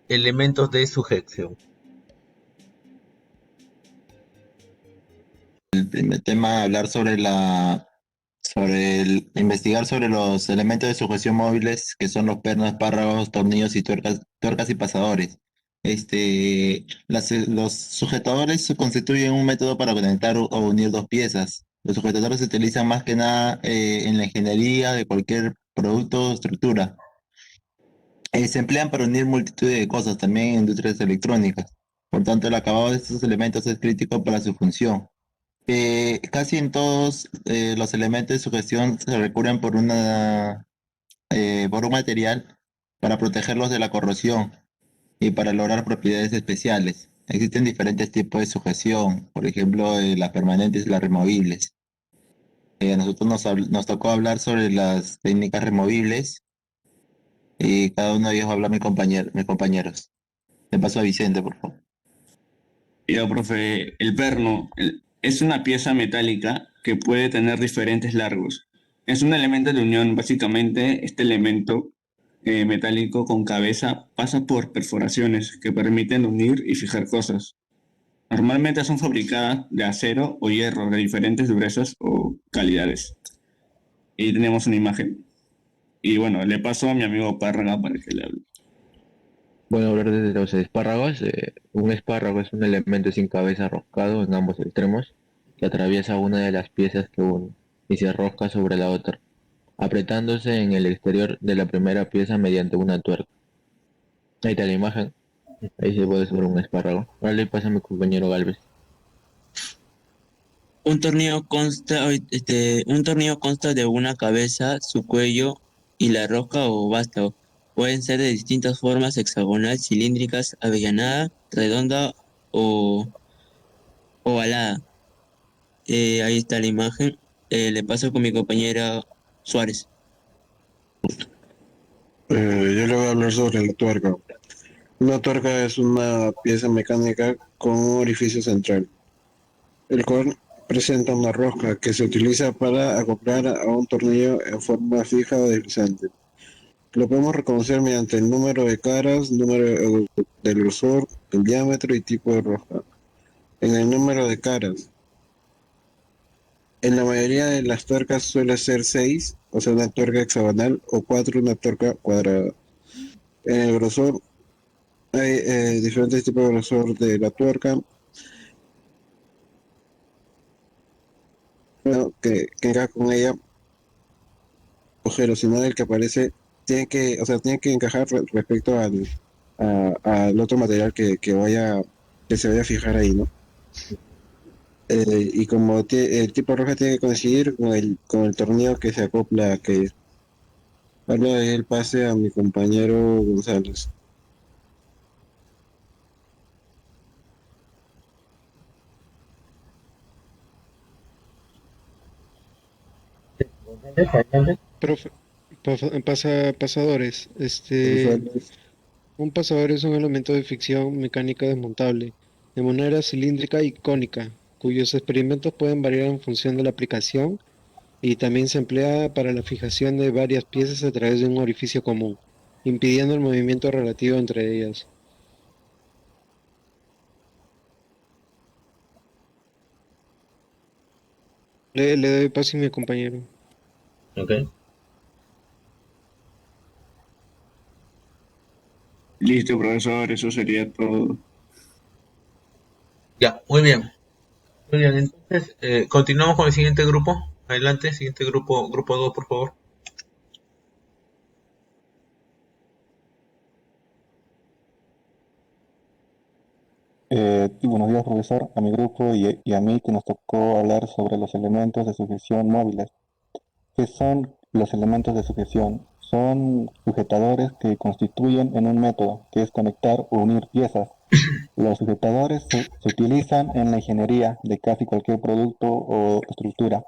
elementos de sujeción. El primer tema, hablar investigar sobre los elementos de sujeción móviles, que son los pernos, espárragos, tornillos y tuercas y pasadores. Los sujetadores se constituyen un método para conectar o unir dos piezas. Los sujetadores se utilizan más que nada en la ingeniería de cualquier producto o estructura. Se emplean para unir multitud de cosas, también en industrias electrónicas. Por tanto, el acabado de estos elementos es crítico para su función. Casi en todos los elementos de sugestión se recurren por un material para protegerlos de la corrosión y para lograr propiedades especiales. Existen diferentes tipos de sujeción, por ejemplo, las permanentes y las removibles. A nosotros nos tocó hablar sobre las técnicas removibles y cada uno de ellos va a hablar mis compañeros. Le paso a Vicente, por favor. Ya, profe, el perno es una pieza metálica que puede tener diferentes largos. Es un elemento de unión. Básicamente, este elemento metálico con cabeza pasa por perforaciones que permiten unir y fijar cosas. Normalmente son fabricadas de acero o hierro de diferentes durezas o calidades. Y tenemos una imagen. Y bueno, le paso a mi amigo Párraga para que le hable. Bueno, hablar de los espárragos. Un espárrago es un elemento sin cabeza roscado en ambos extremos que atraviesa una de las piezas que une y se rosca sobre la otra, apretándose en el exterior de la primera pieza mediante una tuerca. Ahí está la imagen. Ahí se puede ver un espárrago. Vale, pasa a mi compañero Galvez. Un tornillo consta de una cabeza, su cuello y la rosca o vástago. Pueden ser de distintas formas: hexagonal, cilíndricas, avellanada, redonda o ovalada. Ahí está la imagen. Le paso con mi compañera Suárez. Yo le voy a hablar sobre la tuerca. Una tuerca es una pieza mecánica con un orificio central, el cual presenta una rosca que se utiliza para acoplar a un tornillo en forma fija o deslizante. Lo podemos reconocer mediante el número de caras, del grosor, el diámetro y tipo de rosca. En el número de caras, en la mayoría de las tuercas suele ser 6, o sea, una tuerca hexagonal, o 4, una tuerca cuadrada. En el grosor, hay diferentes tipos de grosor de la tuerca, bueno, que encaja con ella, agujero, sino el que aparece, tiene que encajar respecto al otro material que se vaya a fijar ahí, ¿no? Y como el tipo roja tiene que coincidir con el tornillo que se acopla a que hablo de el pase a mi compañero González. Profe, pasadores. González. Un pasador es un elemento de ficción mecánica desmontable, de manera cilíndrica y cónica, cuyos experimentos pueden variar en función de la aplicación y también se emplea para la fijación de varias piezas a través de un orificio común, impidiendo el movimiento relativo entre ellas. Le doy paso a mi compañero. ¿Ok? Listo, profesor, eso sería todo. Ya, muy bien. Muy bien, entonces continuamos con el siguiente grupo. Adelante, siguiente grupo, grupo 2, por favor. Buenos días, profesor, a mi grupo y a mí que nos tocó hablar sobre los elementos de sujeción móviles. ¿Qué son los elementos de sujeción? Son sujetadores que constituyen en un método, que es conectar o unir piezas. Los sujetadores se utilizan en la ingeniería de casi cualquier producto o estructura.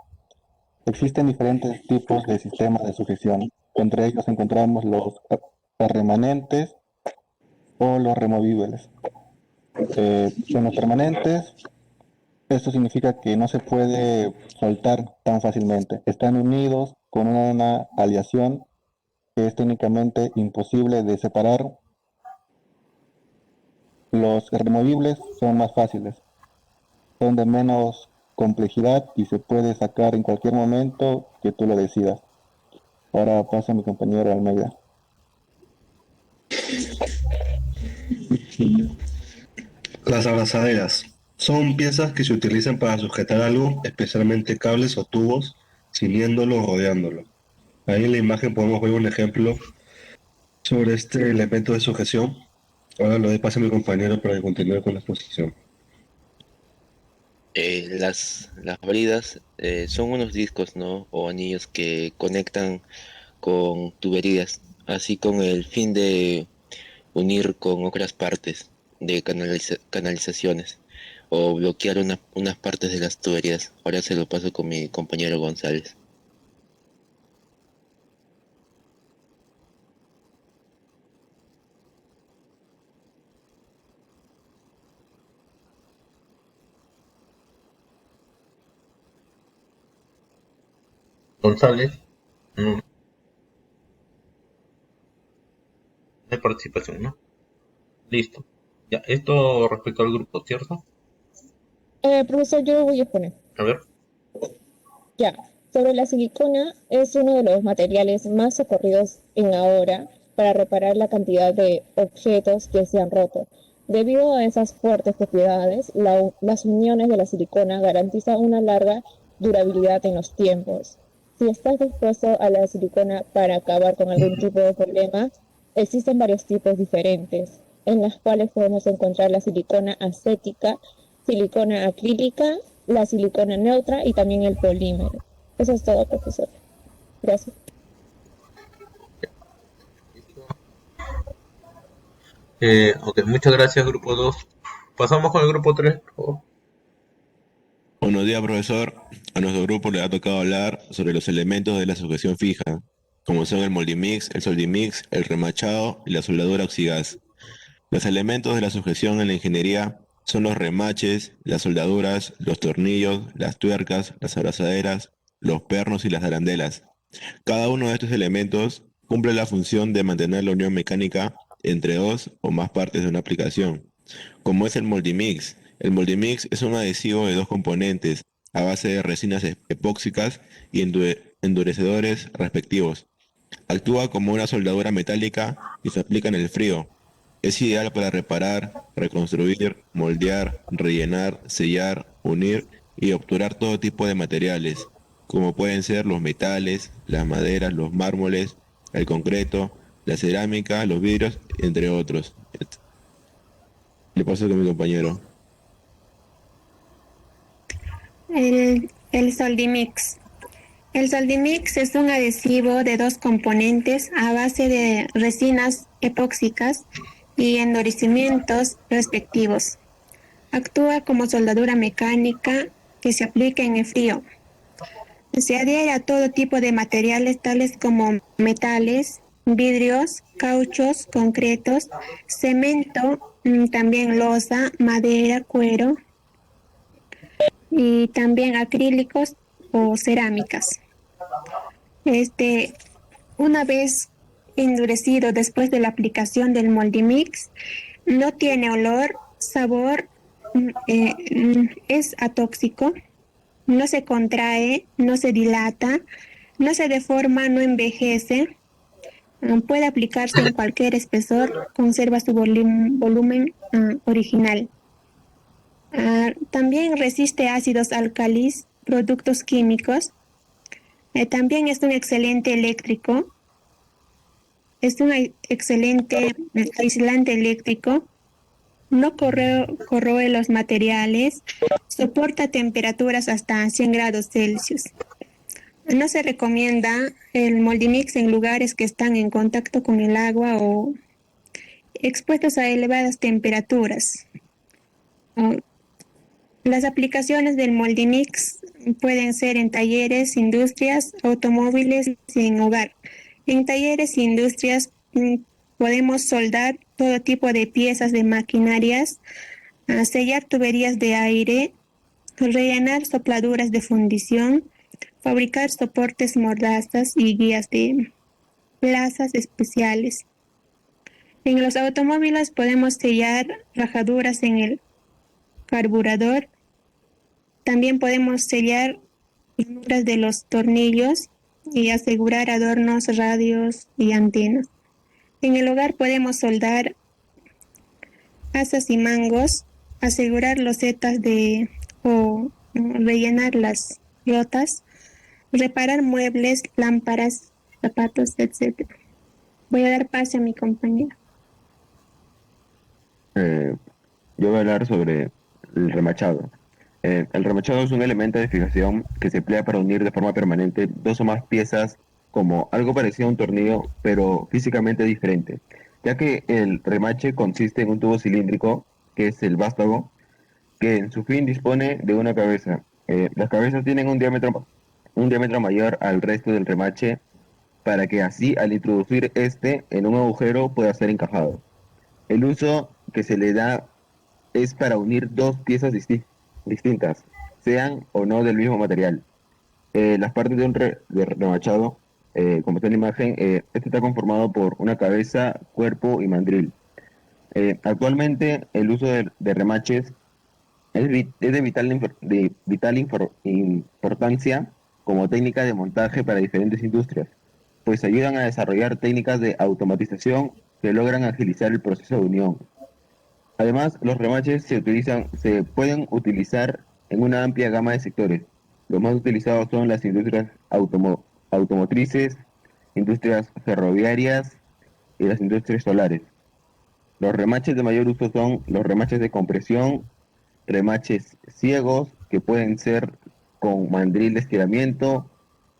Existen diferentes tipos de sistemas de sujeción. Entre ellos encontramos los permanentes o los removibles. Son los permanentes. Esto significa que no se puede soltar tan fácilmente. Están unidos con una aleación que es técnicamente imposible de separar Los removibles son más fáciles, son de menos complejidad y se puede sacar en cualquier momento que tú lo decidas. Ahora pasa a mi compañero Almeida. Las abrazaderas son piezas que se utilizan para sujetar algo, especialmente cables o tubos, siguiéndolo o rodeándolo. Ahí en la imagen podemos ver un ejemplo sobre este elemento de sujeción. Ahora lo doy paso a mi compañero para que continúe con la exposición. Las bridas son unos discos, ¿no? O anillos que conectan con tuberías, así con el fin de unir con otras partes de canalizaciones o bloquear unas partes de las tuberías. Ahora se lo paso con mi compañero González. González, no hay participación, ¿no? Listo. Ya, esto respecto al grupo, ¿cierto? Profesor, yo voy a exponer. A ver. Ya, sobre la silicona es uno de los materiales más socorridos en ahora para reparar la cantidad de objetos que se han roto. Debido a esas fuertes propiedades, las uniones de la silicona garantizan una larga durabilidad en los tiempos. Si estás dispuesto a la silicona para acabar con algún tipo de problema, existen varios tipos diferentes, en las cuales podemos encontrar la silicona acética, silicona acrílica, la silicona neutra y también el polímero. Eso es todo, profesor. Gracias. Ok, muchas gracias, grupo 2. Pasamos con el grupo 3, por favor. Buenos días, profesor. A nuestro grupo le ha tocado hablar sobre los elementos de la sujeción fija, como son el moldimix, el soldimix, el remachado y la soldadura oxigás. Los elementos de la sujeción en la ingeniería son los remaches, las soldaduras, los tornillos, las tuercas, las abrazaderas, los pernos y las arandelas. Cada uno de estos elementos cumple la función de mantener la unión mecánica entre dos o más partes de una aplicación, como es el Moldimix. El Moldimix es un adhesivo de dos componentes a base de resinas epóxicas y endurecedores respectivos. Actúa como una soldadura metálica y se aplica en el frío. Es ideal para reparar, reconstruir, moldear, rellenar, sellar, unir y obturar todo tipo de materiales, como pueden ser los metales, las maderas, los mármoles, el concreto, la cerámica, los vidrios, entre otros. Le paso con mi compañero. El Soldimix. El Soldimix es un adhesivo de dos componentes a base de resinas epóxicas y endurecimientos respectivos. Actúa como soldadura mecánica que se aplica en el frío. Se adhiere a todo tipo de materiales tales como metales, vidrios, cauchos, concretos, cemento, también loza, madera, cuero y también acrílicos o cerámicas. Una vez endurecido después de la aplicación del Moldimix, no tiene olor, sabor, es atóxico, no se contrae, no se dilata, no se deforma, no envejece, puede aplicarse en cualquier espesor, conserva su volumen original. También resiste ácidos alcalis, productos químicos. También es un excelente eléctrico. Es un excelente aislante eléctrico. No corroe los materiales. Soporta temperaturas hasta 100 grados Celsius. No se recomienda el Moldimix en lugares que están en contacto con el agua o expuestos a elevadas temperaturas. Las aplicaciones del Moldimix pueden ser en talleres, industrias, automóviles y en hogar. En talleres e industrias podemos soldar todo tipo de piezas de maquinarias, sellar tuberías de aire, rellenar sopladuras de fundición, fabricar soportes mordazas y guías de plazas especiales. En los automóviles podemos sellar rajaduras en el carburador. También podemos sellar ranuras de los tornillos y asegurar adornos, radios y antenas. En el hogar podemos soldar asas y mangos, asegurar losetas o rellenar las rotas, reparar muebles, lámparas, zapatos, etc. Voy a dar pase a mi compañera. Yo voy a hablar sobre el remachado. El remachado es un elemento de fijación que se emplea para unir de forma permanente dos o más piezas como algo parecido a un tornillo, pero físicamente diferente, ya que el remache consiste en un tubo cilíndrico, que es el vástago, que en su fin dispone de una cabeza. Las cabezas tienen un diámetro mayor al resto del remache para que así al introducir este en un agujero pueda ser encajado. El uso que se le da es para unir dos piezas distintas, sean o no del mismo material. Las partes de de remachado, como está en la imagen, este está conformado por una cabeza, cuerpo y mandril. Actualmente el uso de remaches es de importancia como técnica de montaje para diferentes industrias, pues ayudan a desarrollar técnicas de automatización que logran agilizar el proceso de unión. Además, los remaches se pueden utilizar en una amplia gama de sectores. Los más utilizados son las industrias automotrices, industrias ferroviarias y las industrias solares. Los remaches de mayor uso son los remaches de compresión, remaches ciegos, que pueden ser con mandril de estiramiento,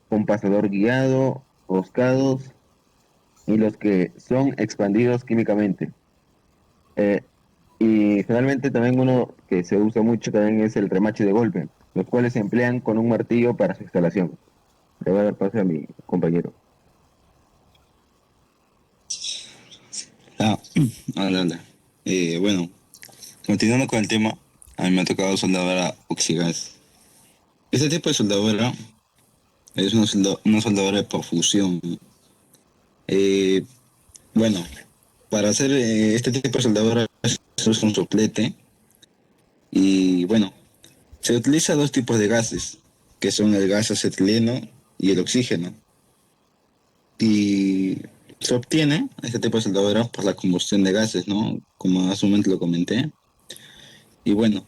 con pasador guiado, roscados, y los que son expandidos químicamente. Eh, y finalmente también uno que se usa mucho también es el remache de golpe, los cuales se emplean con un martillo para su instalación. Le voy a dar pase a mi compañero. Hola. Bueno, continuando con el tema, a mí me ha tocado soldadura oxigas. Este tipo de soldadura es una soldadura de profusión. Eh, bueno, para hacer este tipo de soldadura se usa un soplete y bueno, se utiliza dos tipos de gases, que son el gas acetileno y el oxígeno. Y se obtiene este tipo de soldadura por la combustión de gases, ¿no? Como hace un momento lo comenté. Y bueno,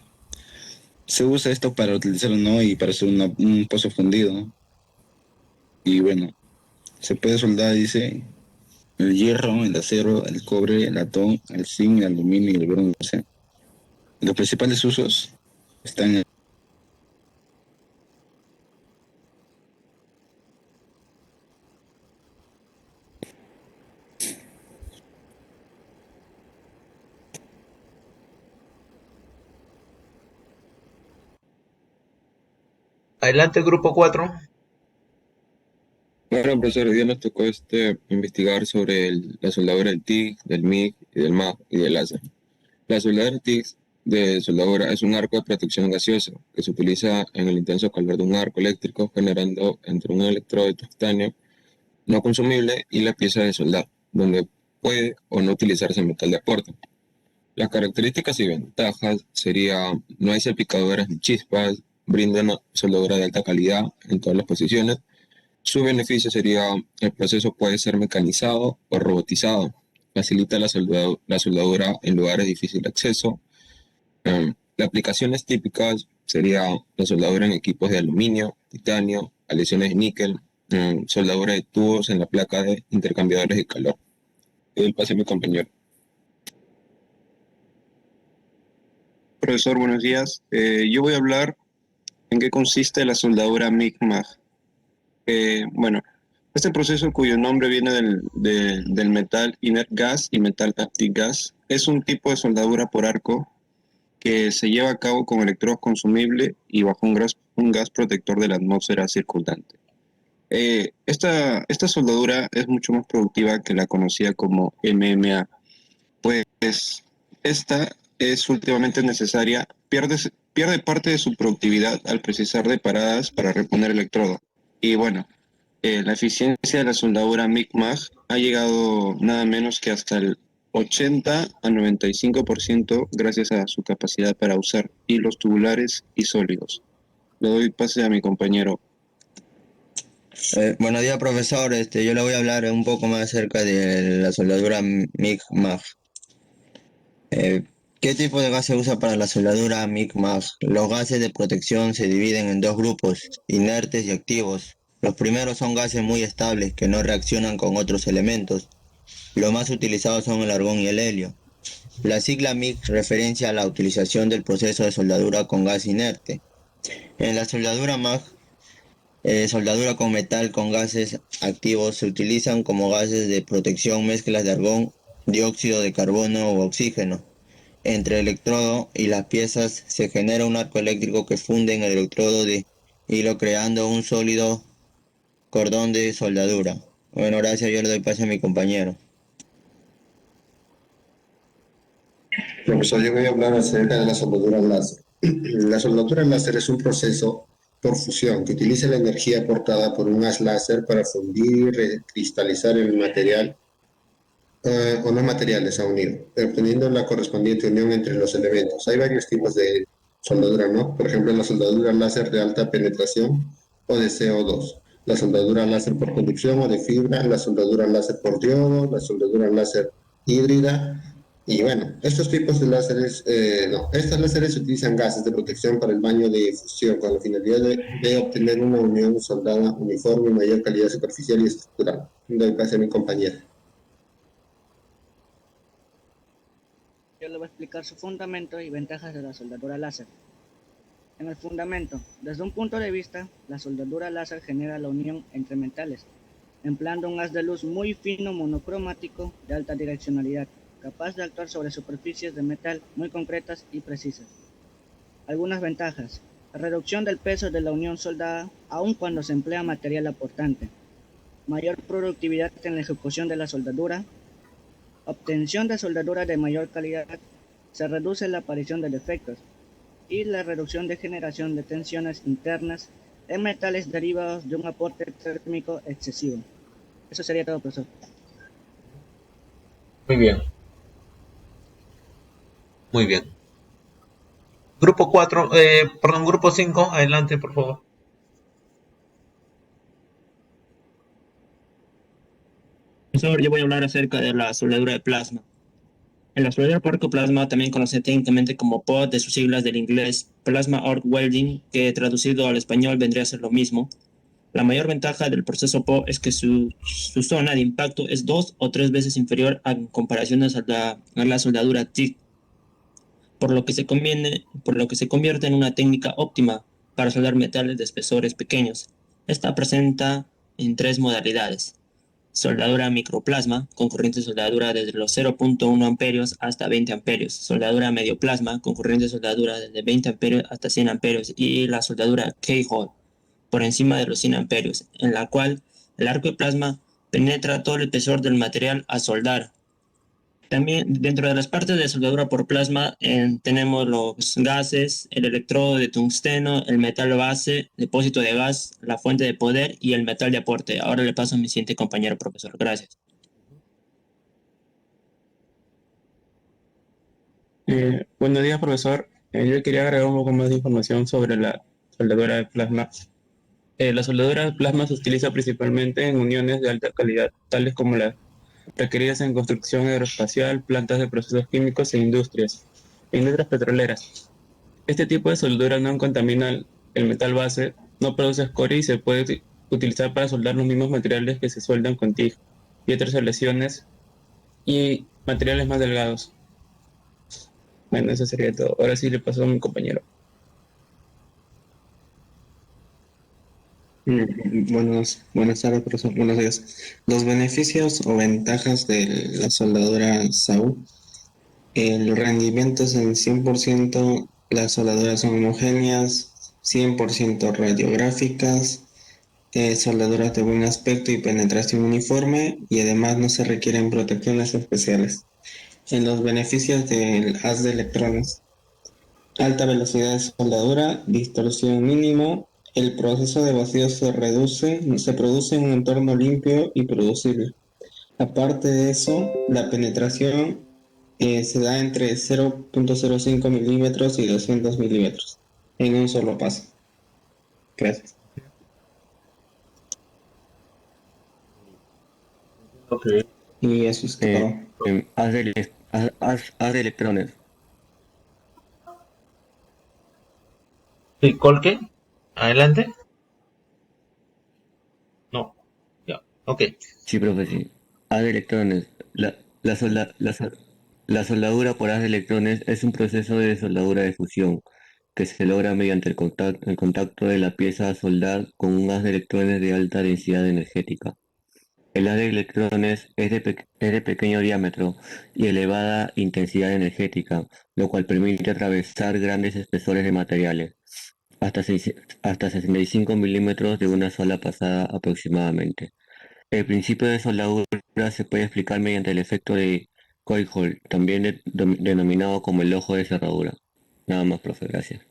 se usa esto para utilizarlo, ¿no? Y para hacer un pozo fundido, ¿no? Y bueno, se puede soldar, dice, el hierro, el acero, el cobre, el latón, el zinc, el aluminio y el bronce. Los principales usos están en Adelante, grupo 4. Bueno, profesor, hoy día nos tocó investigar sobre la soldadura del TIG, del MIG y del MAG y del láser. La soldadura TIG de soldadura es un arco de protección gaseoso que se utiliza en el intenso calor de un arco eléctrico, generando entre un electrodo de titanio no consumible y la pieza de soldar, donde puede o no utilizarse metal de aporte. Las características y ventajas sería no hay salpicaduras ni chispas, brinda una soldadura de alta calidad en todas las posiciones. Su beneficio sería el proceso puede ser mecanizado o robotizado, facilita la soldadura en lugares de difícil acceso. Las aplicaciones típicas sería la soldadura en equipos de aluminio, titanio, aleaciones de níquel, soldadura de tubos en la placa de intercambiadores de calor. El pase a mi compañero. Profesor, buenos días. Yo voy a hablar en qué consiste la soldadura MIG-MAG. Bueno, este proceso cuyo nombre viene del metal inert gas y metal active gas es un tipo de soldadura por arco que se lleva a cabo con electrodos consumibles y bajo un gas protector de la atmósfera circundante. Esta soldadura es mucho más productiva que la conocida como MMA, pues esta es últimamente necesaria, pierde parte de su productividad al precisar de paradas para reponer electrodo. Y bueno, la eficiencia de la soldadura MIG-MAG ha llegado nada menos que hasta el 80 a 95% gracias a su capacidad para usar hilos tubulares y sólidos. Le doy pase a mi compañero. Buenos días, profesor. Yo le voy a hablar un poco más acerca de la soldadura MIG-MAG. ¿Qué tipo de gas se usa para la soldadura MIG-MAG? Los gases de protección se dividen en dos grupos, inertes y activos. Los primeros son gases muy estables que no reaccionan con otros elementos. Los más utilizados son el argón y el helio. La sigla MIG referencia a la utilización del proceso de soldadura con gas inerte. En la soldadura MAG, soldadura con metal con gases activos, se utilizan como gases de protección mezclas de argón, dióxido de carbono u oxígeno. Entre el electrodo y las piezas se genera un arco eléctrico que funde en el electrodo de hilo creando un sólido cordón de soldadura. Bueno, gracias, yo le doy paso a mi compañero. Profesor, yo voy a hablar acerca de la soldadura láser. La soldadura láser es un proceso por fusión que utiliza la energía aportada por un haz láser para fundir y recristalizar el material o no materiales a unir, obteniendo la correspondiente unión entre los elementos. Hay varios tipos de soldadura, ¿no? Por ejemplo, la soldadura láser de alta penetración o de CO2, la soldadura láser por conducción o de fibra, la soldadura láser por diodo, la soldadura láser híbrida. Y bueno, estos tipos de láseres, estos láseres utilizan gases de protección para el baño de fusión con la finalidad de obtener una unión soldada uniforme y mayor calidad superficial y estructural. Doy paso a mi compañero. Yo le voy a explicar su fundamento y ventajas de la soldadura láser. En el fundamento, desde un punto de vista, la soldadura láser genera la unión entre metales, empleando un haz de luz muy fino monocromático de alta direccionalidad, capaz de actuar sobre superficies de metal muy concretas y precisas. Algunas ventajas: la reducción del peso de la unión soldada, aun cuando se emplea material aportante, mayor productividad en la ejecución de la soldadura, obtención de soldadura de mayor calidad, se reduce la aparición de defectos y la reducción de generación de tensiones internas en metales derivados de un aporte térmico excesivo. Eso sería todo, profesor. Muy bien. Muy bien. Grupo 4, grupo 5, adelante, por favor. Profesor, yo voy a hablar acerca de la soldadura de plasma. En la soldadura por plasma, también conocida técnicamente como POD, de sus siglas del inglés Plasma Arc Welding, que traducido al español vendría a ser lo mismo. La mayor ventaja del proceso POD es que su zona de impacto es 2 o 3 veces inferior en comparación a la soldadura TIG, por lo que se convierte en una técnica óptima para soldar metales de espesores pequeños. Esta presenta en 3 modalidades: soldadura microplasma, con corriente de soldadura desde los 0.1 amperios hasta 20 amperios, soldadura medio plasma, con corriente de soldadura desde 20 amperios hasta 100 amperios, y la soldadura K-hole, por encima de los 100 amperios, en la cual el arco de plasma penetra todo el espesor del material a soldar. También dentro de las partes de soldadura por plasma tenemos los gases, el electrodo de tungsteno, el metal base, depósito de gas, la fuente de poder y el metal de aporte. Ahora le paso a mi siguiente compañero, profesor. Gracias. Buenos días, profesor. Yo quería agregar un poco más de información sobre la soldadura de plasma. La soldadura de plasma se utiliza principalmente en uniones de alta calidad, tales como las requeridas en construcción aeroespacial, plantas de procesos químicos e industrias petroleras. Este tipo de soldadura no contamina el metal base, no produce escoria y se puede utilizar para soldar los mismos materiales que se sueldan con TIG y otras aleaciones y materiales más delgados. Bueno, eso sería todo. Ahora sí le paso a mi compañero. Buenas tardes, profesor. Buenos días. Los beneficios o ventajas de la soldadura SAW. El rendimiento es en 100%, las soldaduras son homogéneas, 100% radiográficas, soldaduras de buen aspecto y penetración uniforme, y además no se requieren protecciones especiales. En los beneficios del haz de electrones: alta velocidad de soldadura, distorsión mínimo, el proceso de vacío se produce en un entorno limpio y producible. Aparte de eso, la penetración se da entre 0.05 milímetros y 200 milímetros en un solo paso. Gracias. Ok. Y eso es todo. Haz de electrones. Sí, ¿Colque? Adelante. No. Ya. Ok. Sí, profe, sí. Haz de electrones. La, solda- la, sol- la soldadura por haz de electrones es un proceso de soldadura de fusión que se logra mediante el contacto de la pieza a soldar con un haz de electrones de alta densidad energética. El haz de electrones es de pequeño diámetro y elevada intensidad energética, lo cual permite atravesar grandes espesores de materiales, hasta 65 milímetros de una sola pasada aproximadamente. El principio de soldadura se puede explicar mediante el efecto de Coyle-Hall, también denominado como el ojo de cerradura. Nada más, profe, gracias.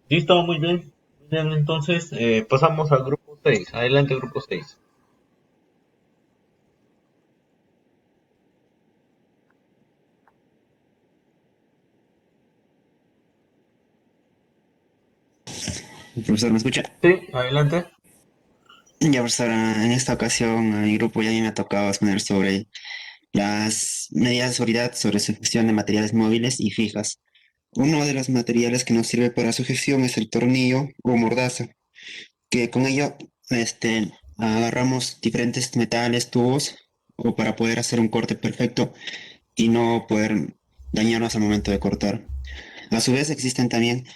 Listo, muy bien. Muy bien, entonces pasamos al grupo 6. Adelante, grupo 6. Profesor, ¿me escucha? Sí, adelante. Ya, profesor, en esta ocasión a mi grupo ya me ha tocado exponer sobre las medidas de seguridad sobre sujeción de materiales móviles y fijas. Uno de los materiales que nos sirve para sujeción es el tornillo o mordaza, que con ello agarramos diferentes metales, tubos, o para poder hacer un corte perfecto y no poder dañarnos al momento de cortar. A su vez existen también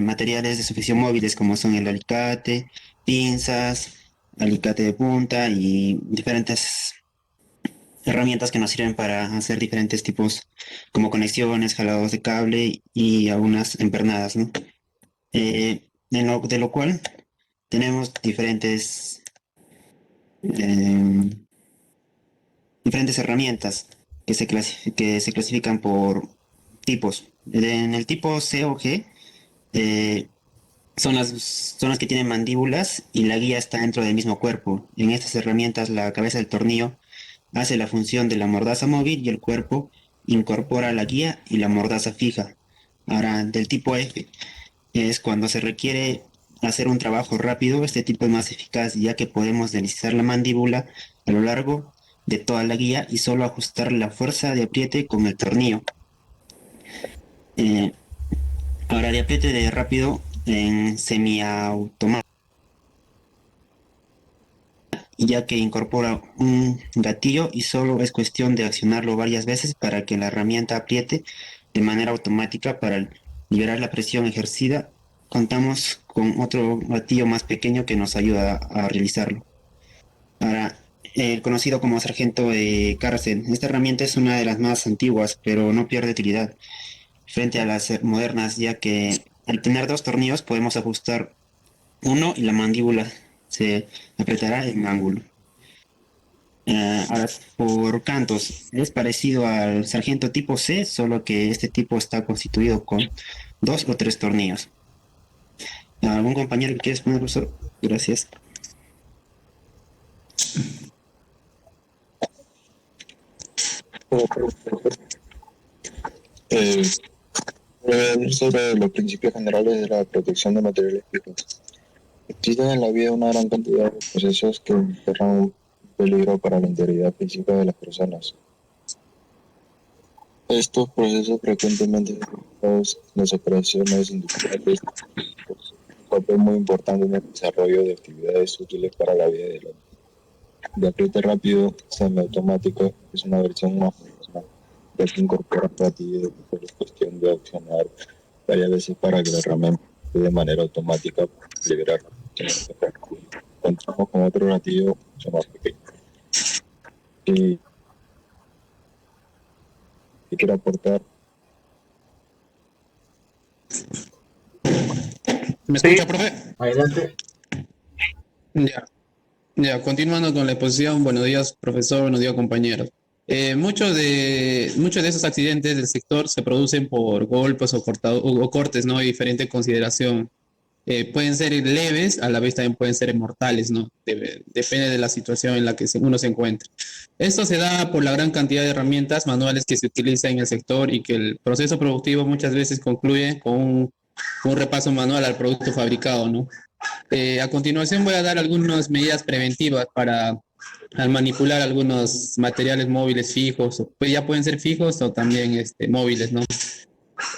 materiales de sujeción móviles como son el alicate, pinzas, alicate de punta y diferentes herramientas que nos sirven para hacer diferentes tipos como conexiones, jalados de cable y algunas empernadas, ¿no? De lo cual tenemos diferentes herramientas que se clasifican por tipos. En el tipo C o G, eh, son las que tienen mandíbulas y la guía está dentro del mismo cuerpo. En estas herramientas, la cabeza del tornillo hace la función de la mordaza móvil y el cuerpo incorpora la guía y la mordaza fija. Ahora, del tipo F es cuando se requiere hacer un trabajo rápido. Este tipo es más eficaz ya que podemos deslizar la mandíbula a lo largo de toda la guía y solo ajustar la fuerza de apriete con el tornillo. Eh, Ahora, de apriete de rápido en semiautomático, ya que incorpora un gatillo y solo es cuestión de accionarlo varias veces para que la herramienta apriete de manera automática para liberar la presión ejercida. Contamos con otro gatillo más pequeño que nos ayuda a realizarlo. Ahora, el conocido como sargento de cárcel. Esta herramienta es una de las más antiguas, pero no pierde utilidad frente a las modernas, ya que al tener dos tornillos podemos ajustar uno y la mandíbula se apretará en ángulo. Ahora, por cantos, es parecido al sargento tipo C, solo que este tipo está constituido con dos o tres tornillos. ¿Algún compañero que quiera exponer, profesor? Gracias. Eh, Voy a hablar sobre los principios generales de la protección de materiales fijos. Existen en la vida una gran cantidad de procesos que encerran un peligro para la integridad física de las personas. Estos procesos frecuentemente son utilizados en las operaciones industriales por un papel muy importante en el desarrollo de actividades útiles para la vida del hombre. De apriete rápido, semiautomático, es una versión más profesional, ya que incorpora gatillos que solo es cuestión de accionar varias veces para que la herramienta de manera automática liberar. Contamos con otro gatillo mucho más pequeño. Y quiero aportar. ¿Me escucha, profe? Adelante. Ya, continuando con la exposición, buenos días, profesor, buenos días, compañeros. Muchos de esos accidentes del sector se producen por golpes o cortes, ¿no? De diferente consideración. pueden ser leves, a la vez también pueden ser mortales, ¿no? Depende de la situación en la que uno se encuentre. Esto se da por la gran cantidad de herramientas manuales que se utilizan en el sector y que el proceso productivo muchas veces concluye con un repaso manual al producto fabricado, ¿no? A continuación voy a dar algunas medidas preventivas para al manipular algunos materiales móviles fijos, pues ya pueden ser fijos o también móviles, ¿no?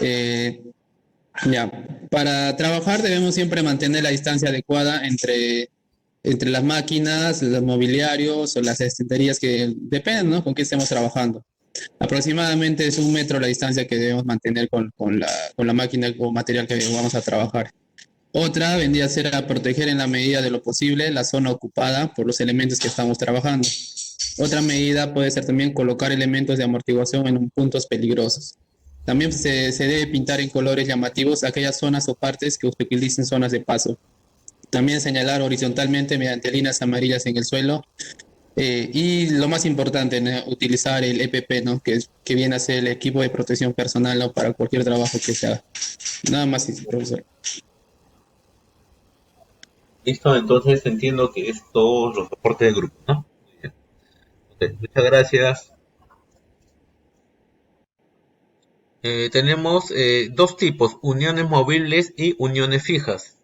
Eh, ya, para trabajar debemos siempre mantener la distancia adecuada entre las máquinas, los mobiliarios o las estanterías que dependen, ¿no? Con qué estemos trabajando. Aproximadamente es 1 metro la distancia que debemos mantener con la máquina o material que vamos a trabajar. Otra vendría a ser a proteger en la medida de lo posible la zona ocupada por los elementos que estamos trabajando. Otra medida puede ser también colocar elementos de amortiguación en puntos peligrosos. También se debe pintar en colores llamativos aquellas zonas o partes que utilicen zonas de paso. También señalar horizontalmente mediante líneas amarillas en el suelo. Y lo más importante, ¿no? Utilizar el EPP, ¿no? Que viene a ser el equipo de protección personal, ¿no? Para cualquier trabajo que se haga. Nada más, profesor. Listo, entonces entiendo que es todos los soportes de grupo, ¿no? Muy bien. Ok, muchas gracias. Tenemos dos tipos, uniones movibles y uniones fijas.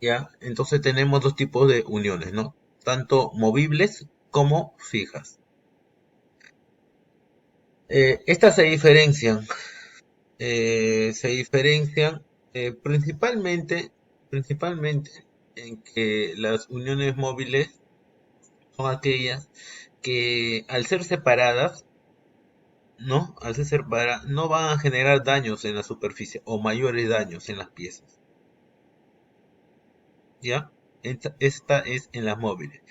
¿Ya? Entonces tenemos dos tipos de uniones, ¿no? Tanto movibles como fijas. Estas se diferencian. Principalmente en que las uniones móviles son aquellas que al ser separadas, ¿no? Al ser separadas, no van a generar daños en la superficie o mayores daños en las piezas. ¿Ya? Esta es en las móviles.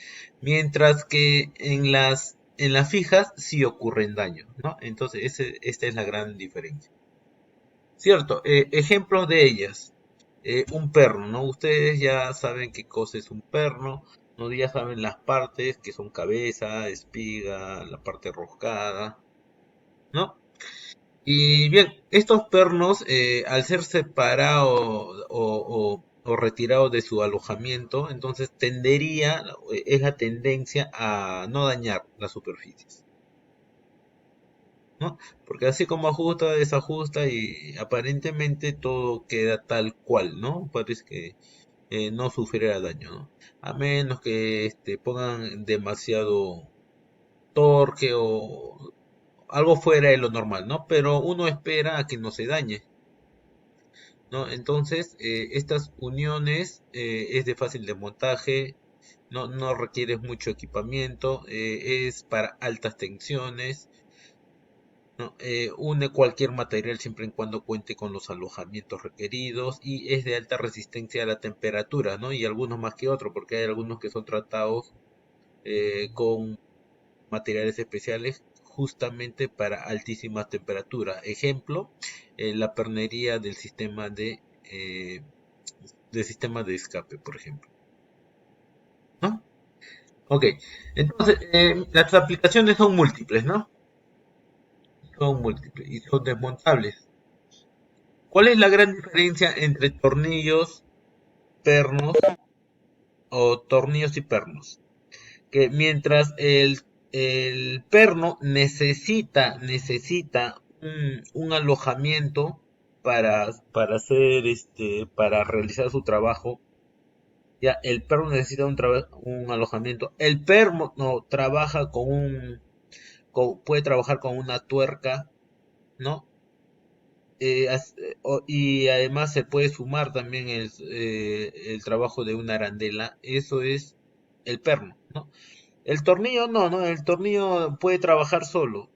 Mientras que en las fijas sí ocurren daños, ¿no? Entonces esta es la gran diferencia. Cierto, ejemplos de ellas. Un perno, ¿no? Ustedes ya saben qué cosa es un perno, ¿no? Ya saben las partes que son cabeza, espiga, la parte roscada, ¿no? Y bien, estos pernos, al ser separados o retirados de su alojamiento, entonces es la tendencia a no dañar las superficies, ¿no? Porque así como ajusta, desajusta y aparentemente todo queda tal cual, ¿no? Parece que no sufrirá daño, ¿no? A menos que pongan demasiado torque o algo fuera de lo normal, ¿no? Pero uno espera a que no se dañe, ¿no? Entonces, estas uniones es de fácil desmontaje, no requiere mucho equipamiento, es para altas tensiones, ¿no? Une cualquier material siempre y cuando cuente con los alojamientos requeridos y es de alta resistencia a la temperatura, ¿no? Y algunos más que otros, porque hay algunos que son tratados con materiales especiales justamente para altísimas temperaturas. Ejemplo, la pernería del sistema de escape, por ejemplo, ¿no? Ok, entonces las aplicaciones son múltiples, ¿no? Son múltiples y son desmontables. ¿Cuál es la gran diferencia entre tornillos, pernos o tornillos y pernos? Que mientras el perno necesita un alojamiento para hacer para realizar su trabajo, ya el perno necesita un alojamiento. El perno no trabaja puede trabajar con una tuerca, ¿no? Y además se puede sumar también el trabajo de una arandela. Eso es el perno, ¿no? El tornillo no, el tornillo puede trabajar solo,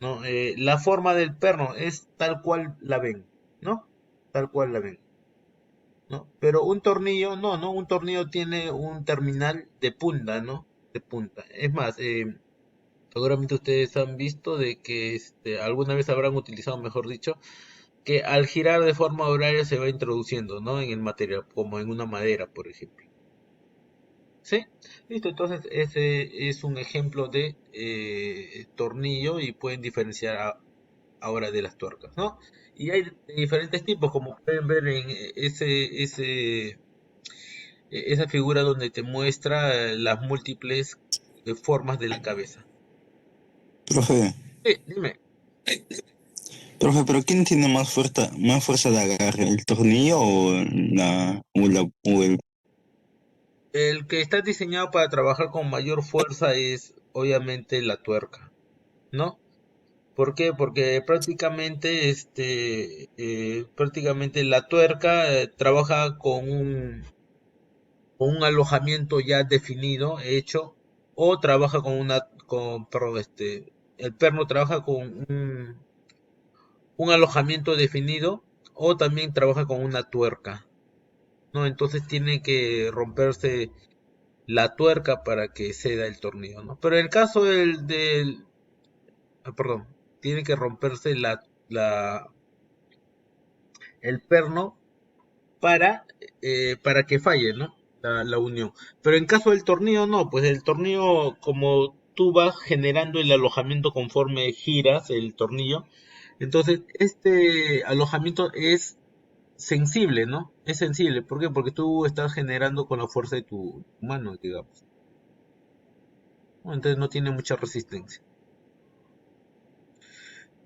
¿no? La forma del perno es tal cual la ven, ¿no? Tal cual la ven, ¿no? Pero un tornillo, no, un tornillo tiene un terminal de punta, ¿no? De punta. Es más, seguramente ustedes han visto de que alguna vez habrán utilizado, mejor dicho, que al girar de forma horaria se va introduciendo, ¿no? En el material, como en una madera, por ejemplo. ¿Sí? Listo, entonces ese es un ejemplo de tornillo y pueden diferenciar ahora de las tuercas, ¿no? Y hay diferentes tipos, como pueden ver en esa figura donde te muestra las múltiples formas de la cabeza. Profe, Sí, dime. pero ¿quién tiene más fuerza de agarre? ¿El tornillo o el... El que está diseñado para trabajar con mayor fuerza es obviamente la tuerca, ¿no? ¿Por qué? Porque prácticamente la tuerca trabaja con un alojamiento ya definido, hecho, o trabaja perdón, el perno trabaja con un alojamiento definido, o también trabaja con una tuerca, ¿no? Entonces tiene que romperse la tuerca para que ceda el tornillo, ¿no? Pero en el caso perdón, tiene que romperse el perno para que falle, ¿no? La unión. Pero en caso del tornillo, no, pues el tornillo, como tú vas generando el alojamiento conforme giras el tornillo, entonces este alojamiento es sensible, ¿no? Es sensible. ¿Por qué? Porque tú estás generando con la fuerza de tu mano, digamos. Entonces no tiene mucha resistencia.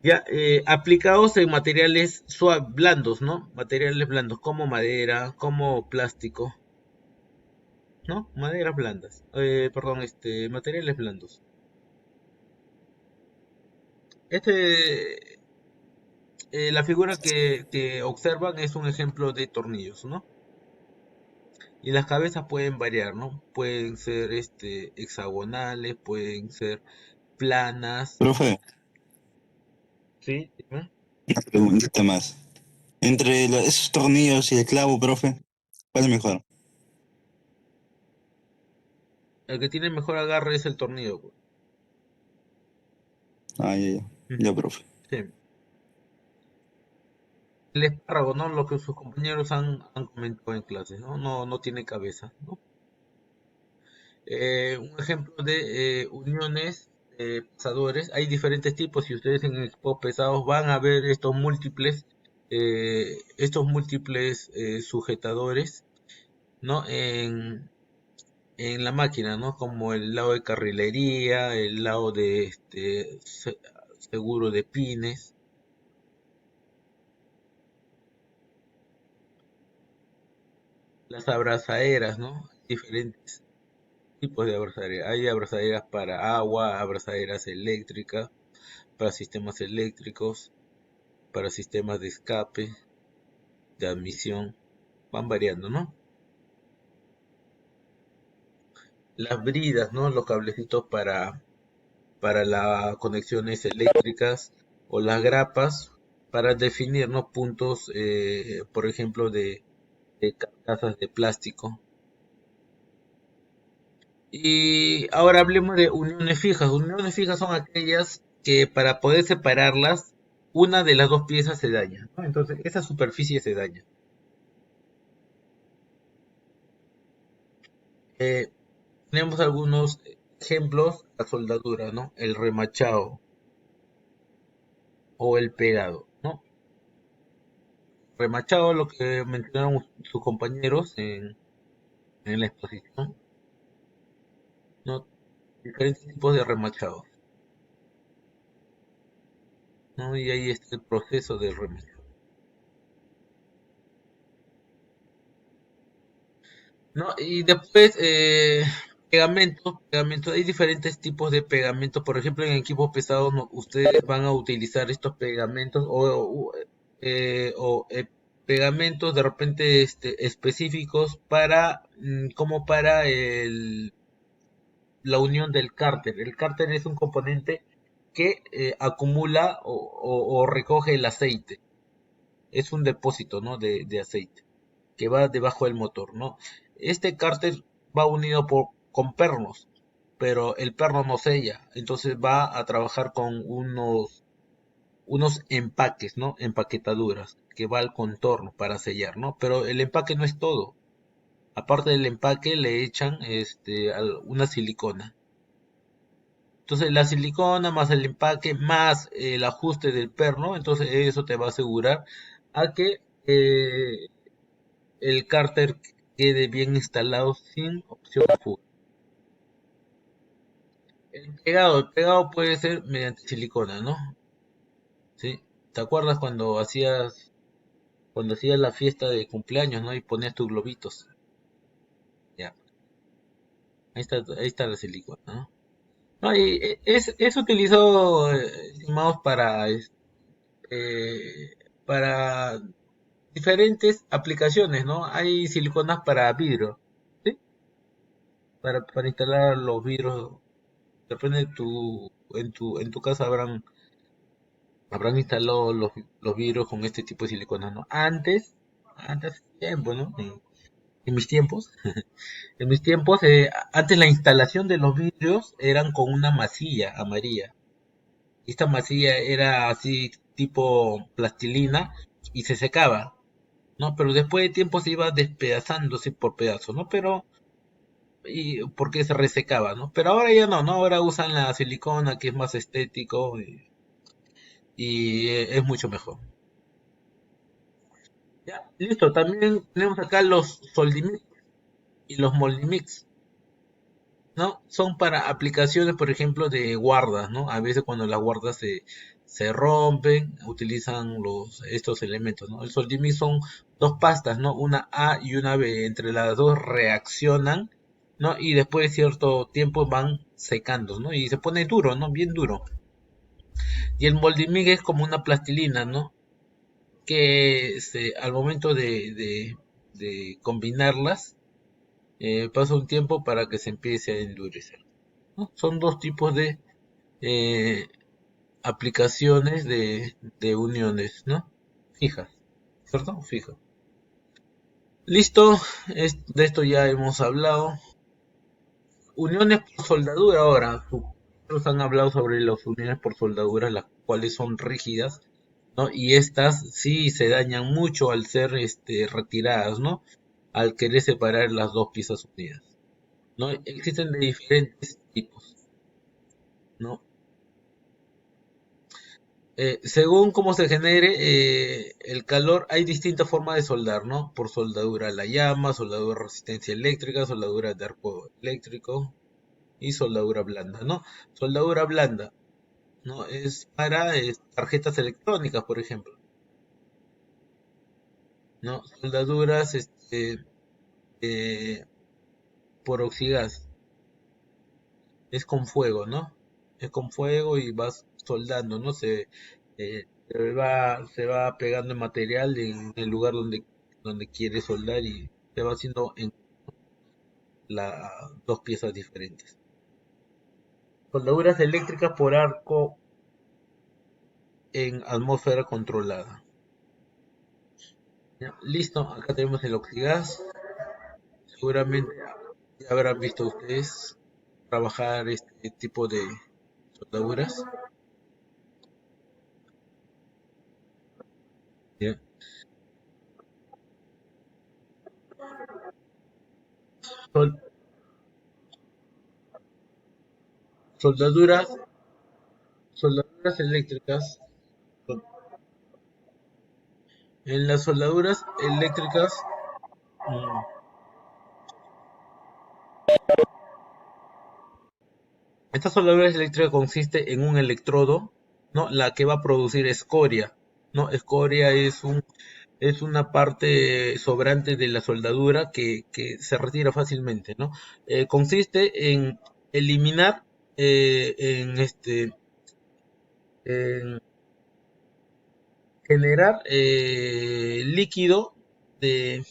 Ya, aplicados en materiales blandos, ¿no? Materiales blandos como madera, como plástico, ¿no? Maderas blandas. Perdón, materiales blandos. La figura que observan es un ejemplo de tornillos, ¿no? Y las cabezas pueden variar, ¿no? Pueden ser hexagonales, pueden ser planas. Profe, ¿Sí? Dime. una preguntita más. Entre esos tornillos y el clavo, profe, ¿cuál es mejor? El que tiene mejor agarre es el tornillo, pues. Ah, ya, ya, profe. Sí. El espárrago, ¿no? Lo que sus compañeros han comentado en clase, ¿no? No tiene cabeza, ¿no? Un ejemplo de uniones pesadores. Hay diferentes tipos. Si ustedes en Expo pesados van a ver estos múltiples sujetadores, ¿no? En la máquina, ¿no? Como el lado de carrilería, el lado de seguro de pines. Las abrazaderas, ¿no? Diferentes tipos de abrazaderas. Hay abrazaderas para agua, abrazaderas eléctricas, para sistemas eléctricos, para sistemas de escape, de admisión. Van variando, ¿no? Las bridas, ¿no? Los cablecitos para las conexiones eléctricas, o las grapas para definir, ¿no? Puntos, por ejemplo, de carcasas de plástico. Y ahora hablemos de uniones fijas. Uniones fijas son aquellas que para poder separarlas, una de las dos piezas se daña, ¿no? Entonces esa superficie se daña. Tenemos algunos ejemplos: la soldadura, ¿no? El remachado o el pegado, ¿no? Remachado, lo que mencionaron sus compañeros en la exposición, ¿no? Diferentes tipos de remachado, ¿no? Y ahí está el proceso del remachado, ¿no? Y después, pegamentos, hay diferentes tipos de pegamentos. Por ejemplo, en equipos pesados, ustedes van a utilizar estos pegamentos o pegamentos de repente específicos como para la unión del cárter. El cárter es un componente que acumula o recoge el aceite. Es un depósito, ¿no? de aceite que va debajo del motor, ¿no? Este cárter va unido con pernos, pero el perno no sella, entonces va a trabajar con unos empaques, ¿no? Empaquetaduras, que va al contorno para sellar, ¿no? Pero el empaque no es todo. Aparte del empaque le echan una silicona. Entonces la silicona más el empaque más el ajuste del perno, entonces eso te va a asegurar a que el cárter quede bien instalado sin opción de fuga. El pegado puede ser mediante silicona, ¿no? ¿Sí? ¿Te acuerdas cuando hacías la fiesta de cumpleaños, ¿no? Y ponías tus globitos. Ya, ahí está la silicona, ¿no? No, y es utilizado, estimados, para diferentes aplicaciones, ¿no? Hay siliconas para vidrio, ¿sí? Para instalar los vidrios. Depende de en tu casa habrán instalado los vidrios con este tipo de siliconas, ¿no? Antes tiempo, ¿no? En mis tiempos, en mis tiempos, antes la instalación de los vidrios eran con una masilla amarilla. Esta masilla era así tipo plastilina y se secaba, ¿no? Pero después de tiempo se iba despedazándose por pedazos, ¿no? Pero, y porque se resecaba, ¿no? Pero ahora ya no, ¿no? Ahora usan la silicona que es más estético y es mucho mejor. Ya, listo. También tenemos acá los Soldimix y los Moldimix, ¿no? Son para aplicaciones, por ejemplo, de guardas, ¿no? A veces cuando las guardas se rompen, utilizan estos elementos, ¿no? El Soldimix son dos pastas, ¿no? Una A y una B. Entre las dos reaccionan, ¿no? Y después de cierto tiempo van secando, ¿no? Y se pone duro, ¿no? Bien duro. Y el Moldimix es como una plastilina, ¿no? Que al momento de combinarlas, pasa un tiempo para que se empiece a endurecer, ¿no? Son dos tipos de eh, aplicaciones de uniones, ¿no? Fijas, ¿cierto? Fijas. Listo, de esto ya hemos hablado. Uniones por soldadura ahora. Nosotros han hablado sobre las uniones por soldadura, las cuales son rígidas, ¿no? Y estas sí se dañan mucho al ser retiradas, ¿no? Al querer separar las dos piezas unidas, ¿no? Existen de diferentes tipos, ¿no? Según cómo se genere el calor, hay distintas formas de soldar, ¿no? Por soldadura a la llama, soldadura de resistencia eléctrica, soldadura de arco eléctrico y soldadura blanda, ¿no? Soldadura blanda, ¿no? Es para tarjetas electrónicas, por ejemplo, ¿no? Soldaduras eh, por oxidaz, es con fuego, ¿no? Es con fuego y vas soldando, ¿no? Se va pegando el material en el lugar donde quieres soldar y se va haciendo en las dos piezas diferentes. Soldaduras eléctricas por arco en atmósfera controlada. Ya, listo, acá tenemos el oxidaz. Seguramente ya habrán visto ustedes trabajar este tipo de soldaduras. ¿Ya? Sol- soldaduras, soldaduras eléctricas. En las soldaduras eléctricas, mm, esta soldadura eléctrica consiste en un electrodo, ¿no? La que va a producir escoria, ¿no? Escoria es una parte sobrante de la soldadura que se retira fácilmente, ¿no? Consiste en eliminar en generar líquido de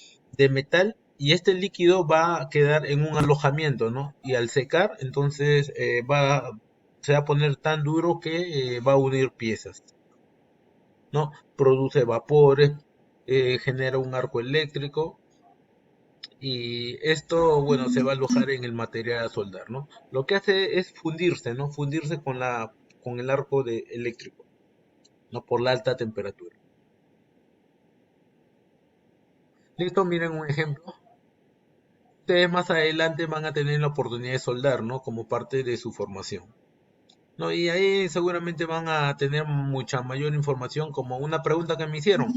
metal y este líquido va a quedar en un alojamiento, ¿no? Y al secar, entonces se va a poner tan duro que va a unir piezas, ¿no? Produce vapores, genera un arco eléctrico y esto, bueno, se va a alojar en el material a soldar, ¿no? Lo que hace es fundirse, ¿no? Fundirse con el arco eléctrico, ¿no? Por la alta temperatura. Listo, miren un ejemplo. Ustedes más adelante van a tener la oportunidad de soldar, ¿no? Como parte de su formación. ¿no? Y ahí seguramente van a tener mucha mayor información, como una pregunta que me hicieron.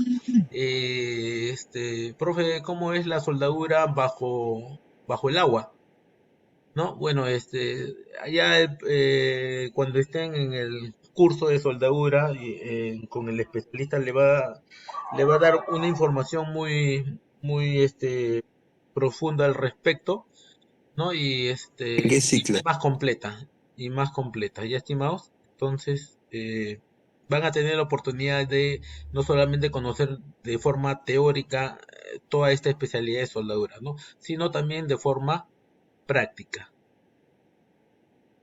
Profe, ¿cómo es la soldadura bajo el agua? ¿No? Bueno, allá cuando estén en el curso de soldadura con el especialista le va a dar una información muy profunda al respecto, ¿no? ¿Qué Y ciclo? más completa, ¿ya estimados? Entonces, van a tener la oportunidad de no solamente conocer de forma teórica toda esta especialidad de soldadura, ¿no? Sino también de forma práctica.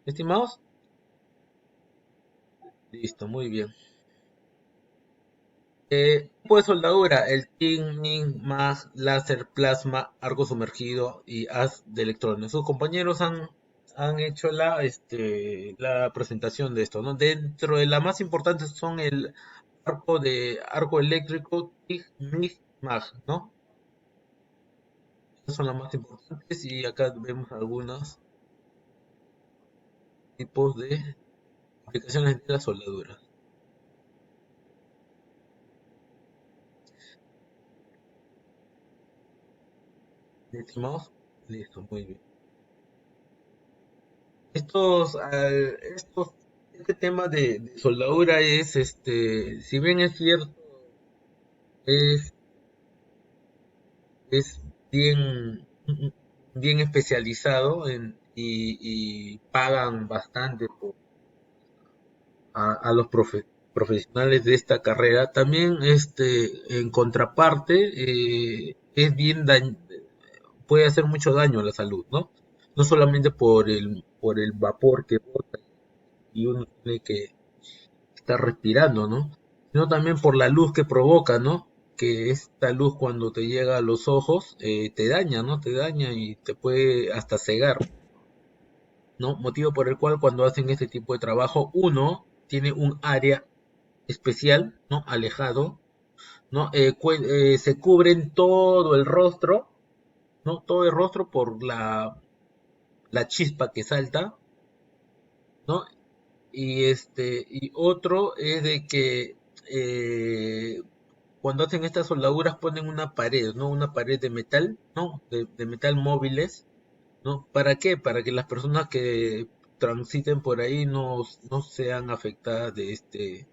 ¿Estimados? Listo, muy bien. Tipo de soldadura, el TIG, MIG, MAG, láser, plasma, arco sumergido y haz de electrones. Sus compañeros han hecho la presentación de esto, ¿no? Dentro de las más importantes son el arco eléctrico, TIG, MIG, MAG, ¿no? Estas son las más importantes y acá vemos algunos tipos de aplicaciones de la soldadura. ¿Estimados? Listo, muy bien. Este tema de soldadura si bien es cierto, es, es bien especializado y pagan bastante a los profesionales de esta carrera. También, en contraparte, puede hacer mucho daño a la salud, ¿no? No solamente por el vapor que bota y uno tiene que está respirando, ¿no? Sino también por la luz que provoca, ¿no? Que esta luz cuando te llega a los ojos te daña, ¿no? Te daña y te puede hasta cegar, ¿no? Motivo por el cual cuando hacen este tipo de trabajo uno tiene un área especial, ¿no? Alejado, ¿no? Se cubren todo el rostro, ¿no? Todo el rostro por la chispa que salta, ¿no? Y otro es de que cuando hacen estas soldaduras ponen una pared, ¿no? Una pared de metal, ¿no? De metal móviles, ¿no? ¿Para qué? Para que las personas que transiten por ahí no sean afectadas eh,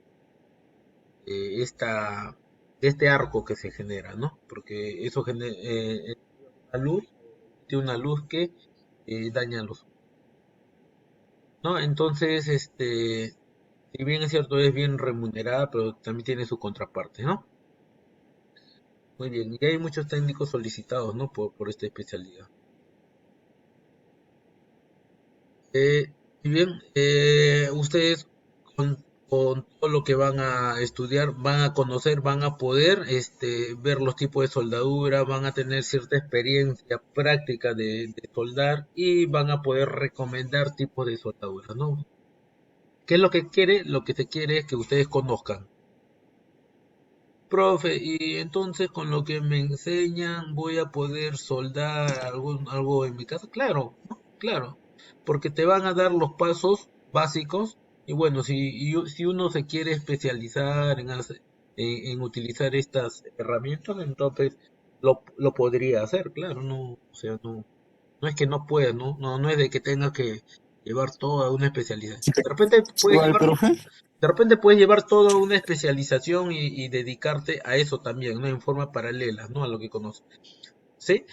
esta, de este arco que se genera, ¿no? Porque eso genera una luz, tiene una luz que daña los ojos, ¿no? Entonces, si bien es cierto, es bien remunerada, pero también tiene su contraparte, ¿no? Muy bien, y hay muchos técnicos solicitados, ¿no? Por esta especialidad. Y bien, ustedes con todo lo que van a estudiar, van a conocer, van a poder ver los tipos de soldadura, van a tener cierta experiencia práctica de soldar y van a poder recomendar tipos de soldadura, ¿no? ¿Qué es lo que quiere? Lo que se quiere es que ustedes conozcan. Profe, y entonces con lo que me enseñan voy a poder soldar algo en mi casa. Claro, ¿no? Claro, porque te van a dar los pasos básicos y bueno, si uno se quiere especializar en utilizar estas herramientas, entonces lo podría hacer, claro, no, o sea, no es que no pueda, no es de que tenga que llevar toda una especialización. ¿Cuál, profe? De repente puedes llevar toda una especialización y dedicarte a eso también, ¿no? En forma paralela, ¿no? A lo que conoces, ¿sí?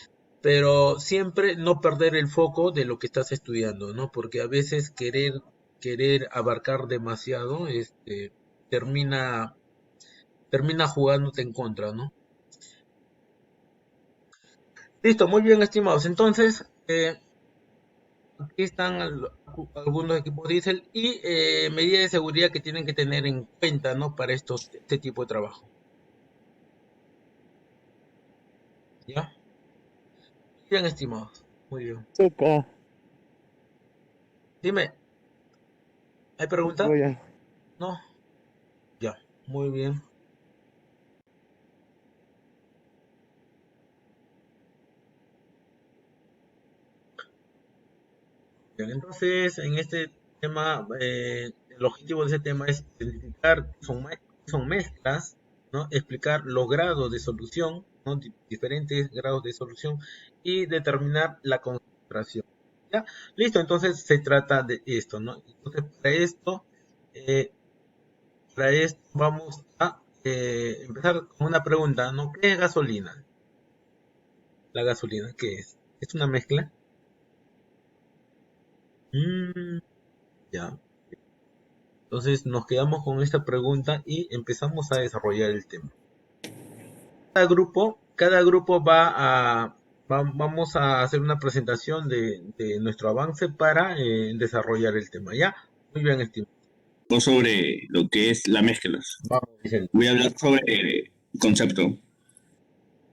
Pero siempre no perder el foco de lo que estás estudiando, ¿no? Porque a veces querer abarcar demasiado, termina, termina jugándote en contra, ¿no? Listo, muy bien, estimados. Entonces, aquí están algunos equipos diésel y medidas de seguridad que tienen que tener en cuenta, ¿no? Para este tipo de trabajo. ¿Ya? Bien, estimados. Muy bien. Toca. Dime, ¿hay pregunta? Voy a. No. Ya. Muy bien. Bien, entonces, en este tema el objetivo de ese tema es identificar son mezclas, ¿no? Explicar los grados de solución, ¿no? Diferentes grados de solución y determinar la concentración. ¿Ya? Listo, entonces se trata de esto, ¿no? Entonces eh, para esto vamos a empezar con una pregunta, ¿no? ¿Qué es gasolina? La gasolina, ¿qué es? ¿Es una mezcla? Ya. Entonces nos quedamos con esta pregunta y empezamos a desarrollar el tema. Cada grupo vamos a hacer una presentación de nuestro avance para desarrollar el tema. ¿Ya? Muy bien, estimado. Sobre lo que es la mezcla. Vamos, Vicente. Voy a hablar sobre el concepto.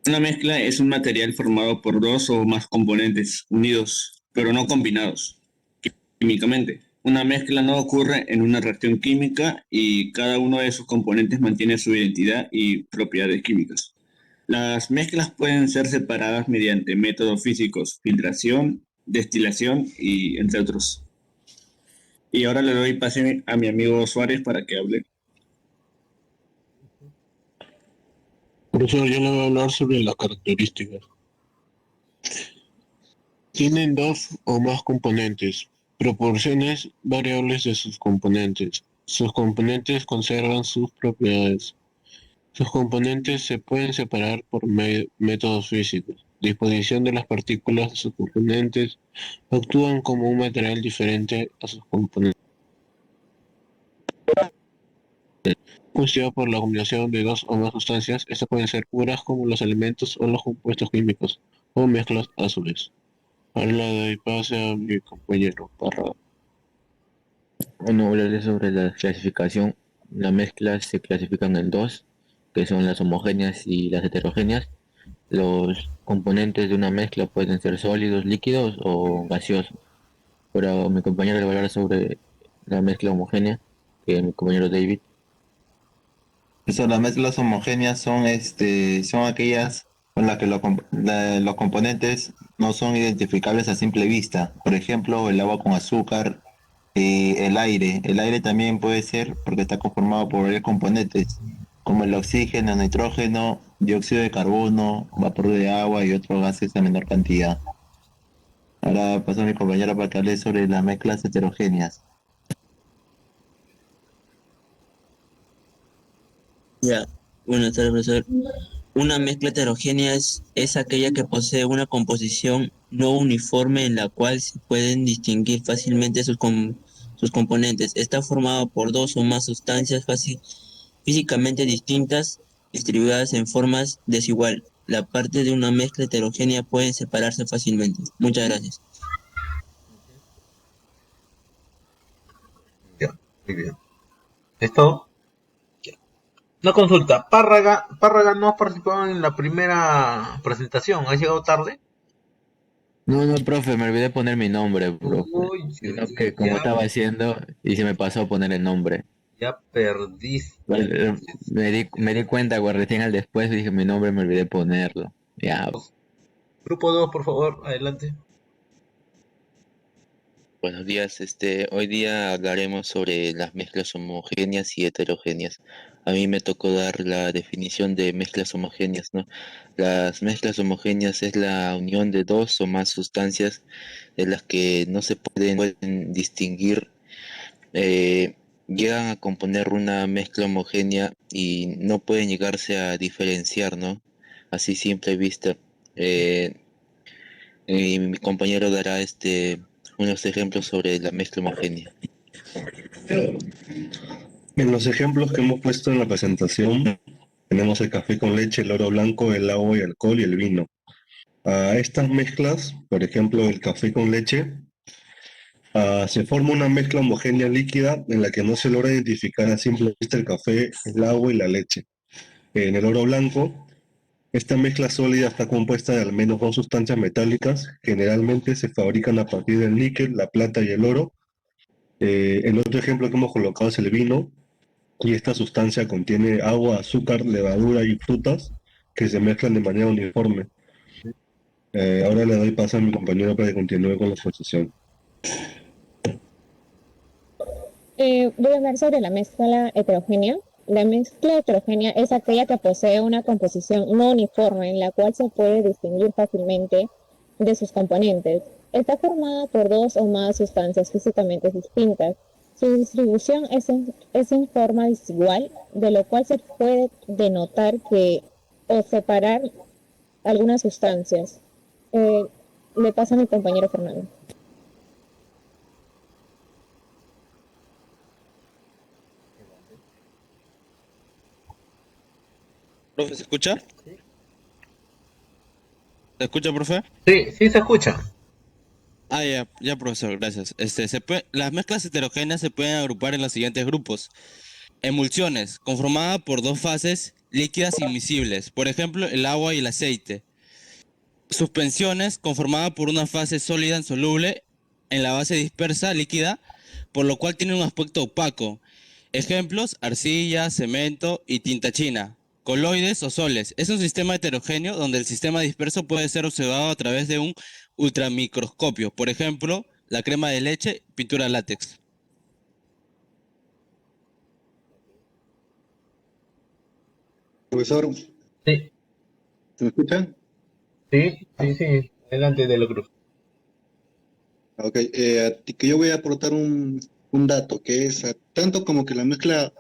Una mezcla es un material formado por dos o más componentes unidos, pero no combinados químicamente. Una mezcla no ocurre en una reacción química y cada uno de sus componentes mantiene su identidad y propiedades químicas. Las mezclas pueden ser separadas mediante métodos físicos, filtración, destilación y entre otros. Y ahora le doy pase a mi amigo Suárez para que hable. Profesor, yo le voy a hablar sobre las características. Tienen dos o más componentes, proporciones variables de sus componentes. Sus componentes conservan sus propiedades. Sus componentes se pueden separar por métodos físicos. Disposición de las partículas de sus componentes actúan como un material diferente a sus componentes. Constituida por la combinación de dos o más sustancias, estas pueden ser puras como los elementos o los compuestos químicos, o mezclas a su vez. Ahora le doy pase a mi compañero Parra. Bueno, hablaré sobre la clasificación. Las mezclas se clasifican en dos, que son las homogéneas y las heterogéneas. Los componentes de una mezcla pueden ser sólidos, líquidos o gaseosos. Ahora mi compañero le va a hablar sobre la mezcla homogénea, que es mi compañero David. Las mezclas homogéneas son aquellas con las que los componentes no son identificables a simple vista. Por ejemplo, el agua con azúcar y el aire. El aire también puede ser porque está conformado por varios componentes, como el oxígeno, nitrógeno, dióxido de carbono, vapor de agua y otros gases a menor cantidad. Ahora paso a mi compañera para que hable sobre las mezclas heterogéneas. Ya, buenas tardes, profesor. Una mezcla heterogénea es aquella que posee una composición no uniforme en la cual se pueden distinguir fácilmente sus componentes. Está formada por dos o más sustancias físicamente distintas, distribuidas en formas desigual. La parte de una mezcla heterogénea pueden separarse fácilmente. Muchas gracias. Ya, muy bien. ¿Esto? Una consulta. Párraga no ha participado en la primera presentación. ¿Ha llegado tarde? No, profe, me olvidé poner mi nombre, profe. Uy, Sino que como estaba haciendo y se me pasó a poner el nombre. ya perdiste. Me di cuenta, güey, recién al después dije mi nombre, me olvidé ponerlo. Ya. Grupo 2, por favor, adelante. Buenos días, hoy día hablaremos sobre las mezclas homogéneas y heterogéneas. A mí me tocó dar la definición de mezclas homogéneas, ¿no? Las mezclas homogéneas es la unión de dos o más sustancias de las que no se pueden distinguir, llegan a componer una mezcla homogénea y no pueden llegarse a diferenciar, ¿no? Así simple vista. Y mi compañero dará unos ejemplos sobre la mezcla homogénea. En los ejemplos que hemos puesto en la presentación, tenemos el café con leche, el oro blanco, el agua y alcohol y el vino. A estas mezclas, por ejemplo, el café con leche, se forma una mezcla homogénea líquida en la que no se logra identificar a simple vista el café, el agua y la leche. En el oro blanco, esta mezcla sólida está compuesta de al menos dos sustancias metálicas, generalmente se fabrican a partir del níquel, la plata y el oro. El otro ejemplo que hemos colocado es el vino, y esta sustancia contiene agua, azúcar, levadura y frutas que se mezclan de manera uniforme. Ahora le doy paso a mi compañero para que continúe con la exposición. Voy a hablar sobre la mezcla heterogénea. La mezcla heterogénea es aquella que posee una composición no uniforme en la cual se puede distinguir fácilmente de sus componentes. Está formada por dos o más sustancias físicamente distintas. Su distribución es en forma desigual, de lo cual se puede denotar que o separar algunas sustancias. Le pasa a mi compañero Fernando. ¿Profe, se escucha? ¿Se escucha, profe? Sí, sí se escucha. Ah, ya, profesor, gracias. Las mezclas heterogéneas se pueden agrupar en los siguientes grupos. Emulsiones, conformada por dos fases líquidas invisibles, por ejemplo, el agua y el aceite. Suspensiones, conformada por una fase sólida insoluble en la base dispersa líquida, por lo cual tiene un aspecto opaco. Ejemplos, arcilla, cemento y tinta china. Coloides o soles. Es un sistema heterogéneo donde el sistema disperso puede ser observado a través de un ultramicroscopio. Por ejemplo, la crema de leche, pintura látex. Profesor, Sí, ¿se me escucha? sí, sí, sí. Adelante de la cruz. Ok, que yo voy a aportar un dato que es tanto como que la mezcla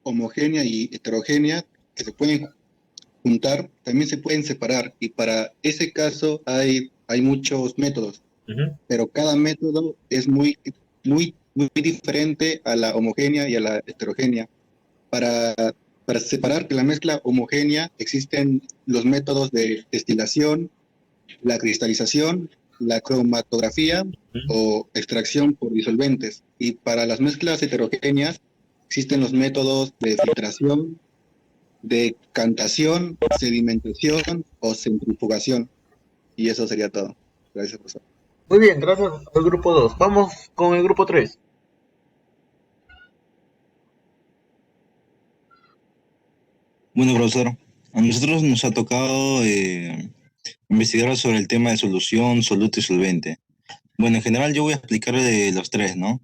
homogénea y heterogénea que se pueden juntar, también se pueden separar. Y para ese caso hay muchos métodos, pero cada método es muy diferente a la homogénea y a la heterogénea. Para separar la mezcla homogénea existen los métodos de destilación, la cristalización, la cromatografía o extracción por disolventes. Y para las mezclas heterogéneas existen los métodos de filtración, decantación, sedimentación o centrifugación. Y eso sería todo. Gracias, profesor. Muy bien, gracias al grupo 2. Vamos con el grupo 3. Bueno, profesor, a nosotros nos ha tocado investigar sobre el tema de solución, soluto y solvente. Bueno, en general yo voy a explicar de los tres, ¿no?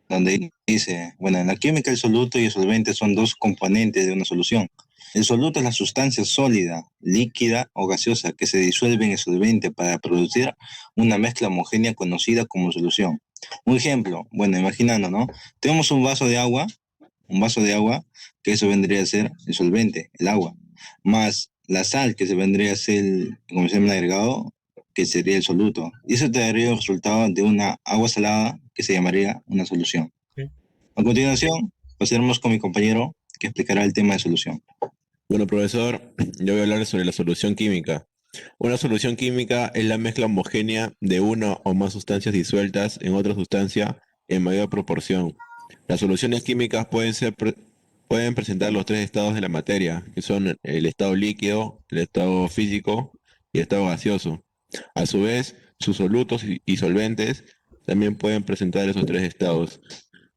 Donde dice, bueno, en la química el soluto y el solvente son dos componentes de una solución. El soluto es la sustancia sólida, líquida o gaseosa que se disuelve en el solvente para producir una mezcla homogénea conocida como solución. Un ejemplo, bueno, imaginando, ¿no? Tenemos un vaso de agua, que eso vendría a ser el solvente, el agua, más la sal, que se vendría a ser como se llama, el agregado, que sería el soluto. Y eso te daría el resultado de una agua salada, que se llamaría una solución. A continuación, pasaremos con mi compañero, que explicará el tema de solución. Bueno, profesor, yo voy a hablar sobre la solución química. Una solución química es la mezcla homogénea de una o más sustancias disueltas en otra sustancia en mayor proporción. Las soluciones químicas pueden presentar los tres estados de la materia, que son el estado líquido, el estado físico y el estado gaseoso. A su vez, sus solutos y solventes también pueden presentar esos tres estados.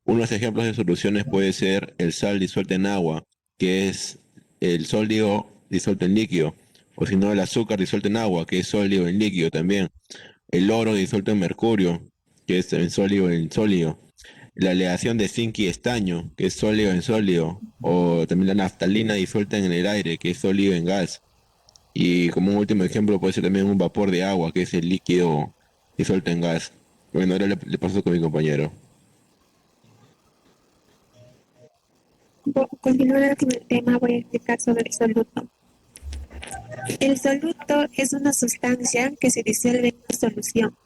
Unos ejemplos de soluciones puede ser el sal disuelta en agua, que es el sólido disuelto en líquido, o si no el azúcar disuelto en agua, que es sólido en líquido también. El oro disuelto en mercurio, que es en sólido. La aleación de zinc y estaño, que es sólido en sólido, o también la naftalina disuelta en el aire, que es sólido en gas. Y como un último ejemplo puede ser también un vapor de agua, que es el líquido disuelto en gas. Bueno, ahora le paso con mi compañero. Continuando con el tema, voy a explicar sobre el soluto. El soluto es una sustancia que se disuelve en una solución.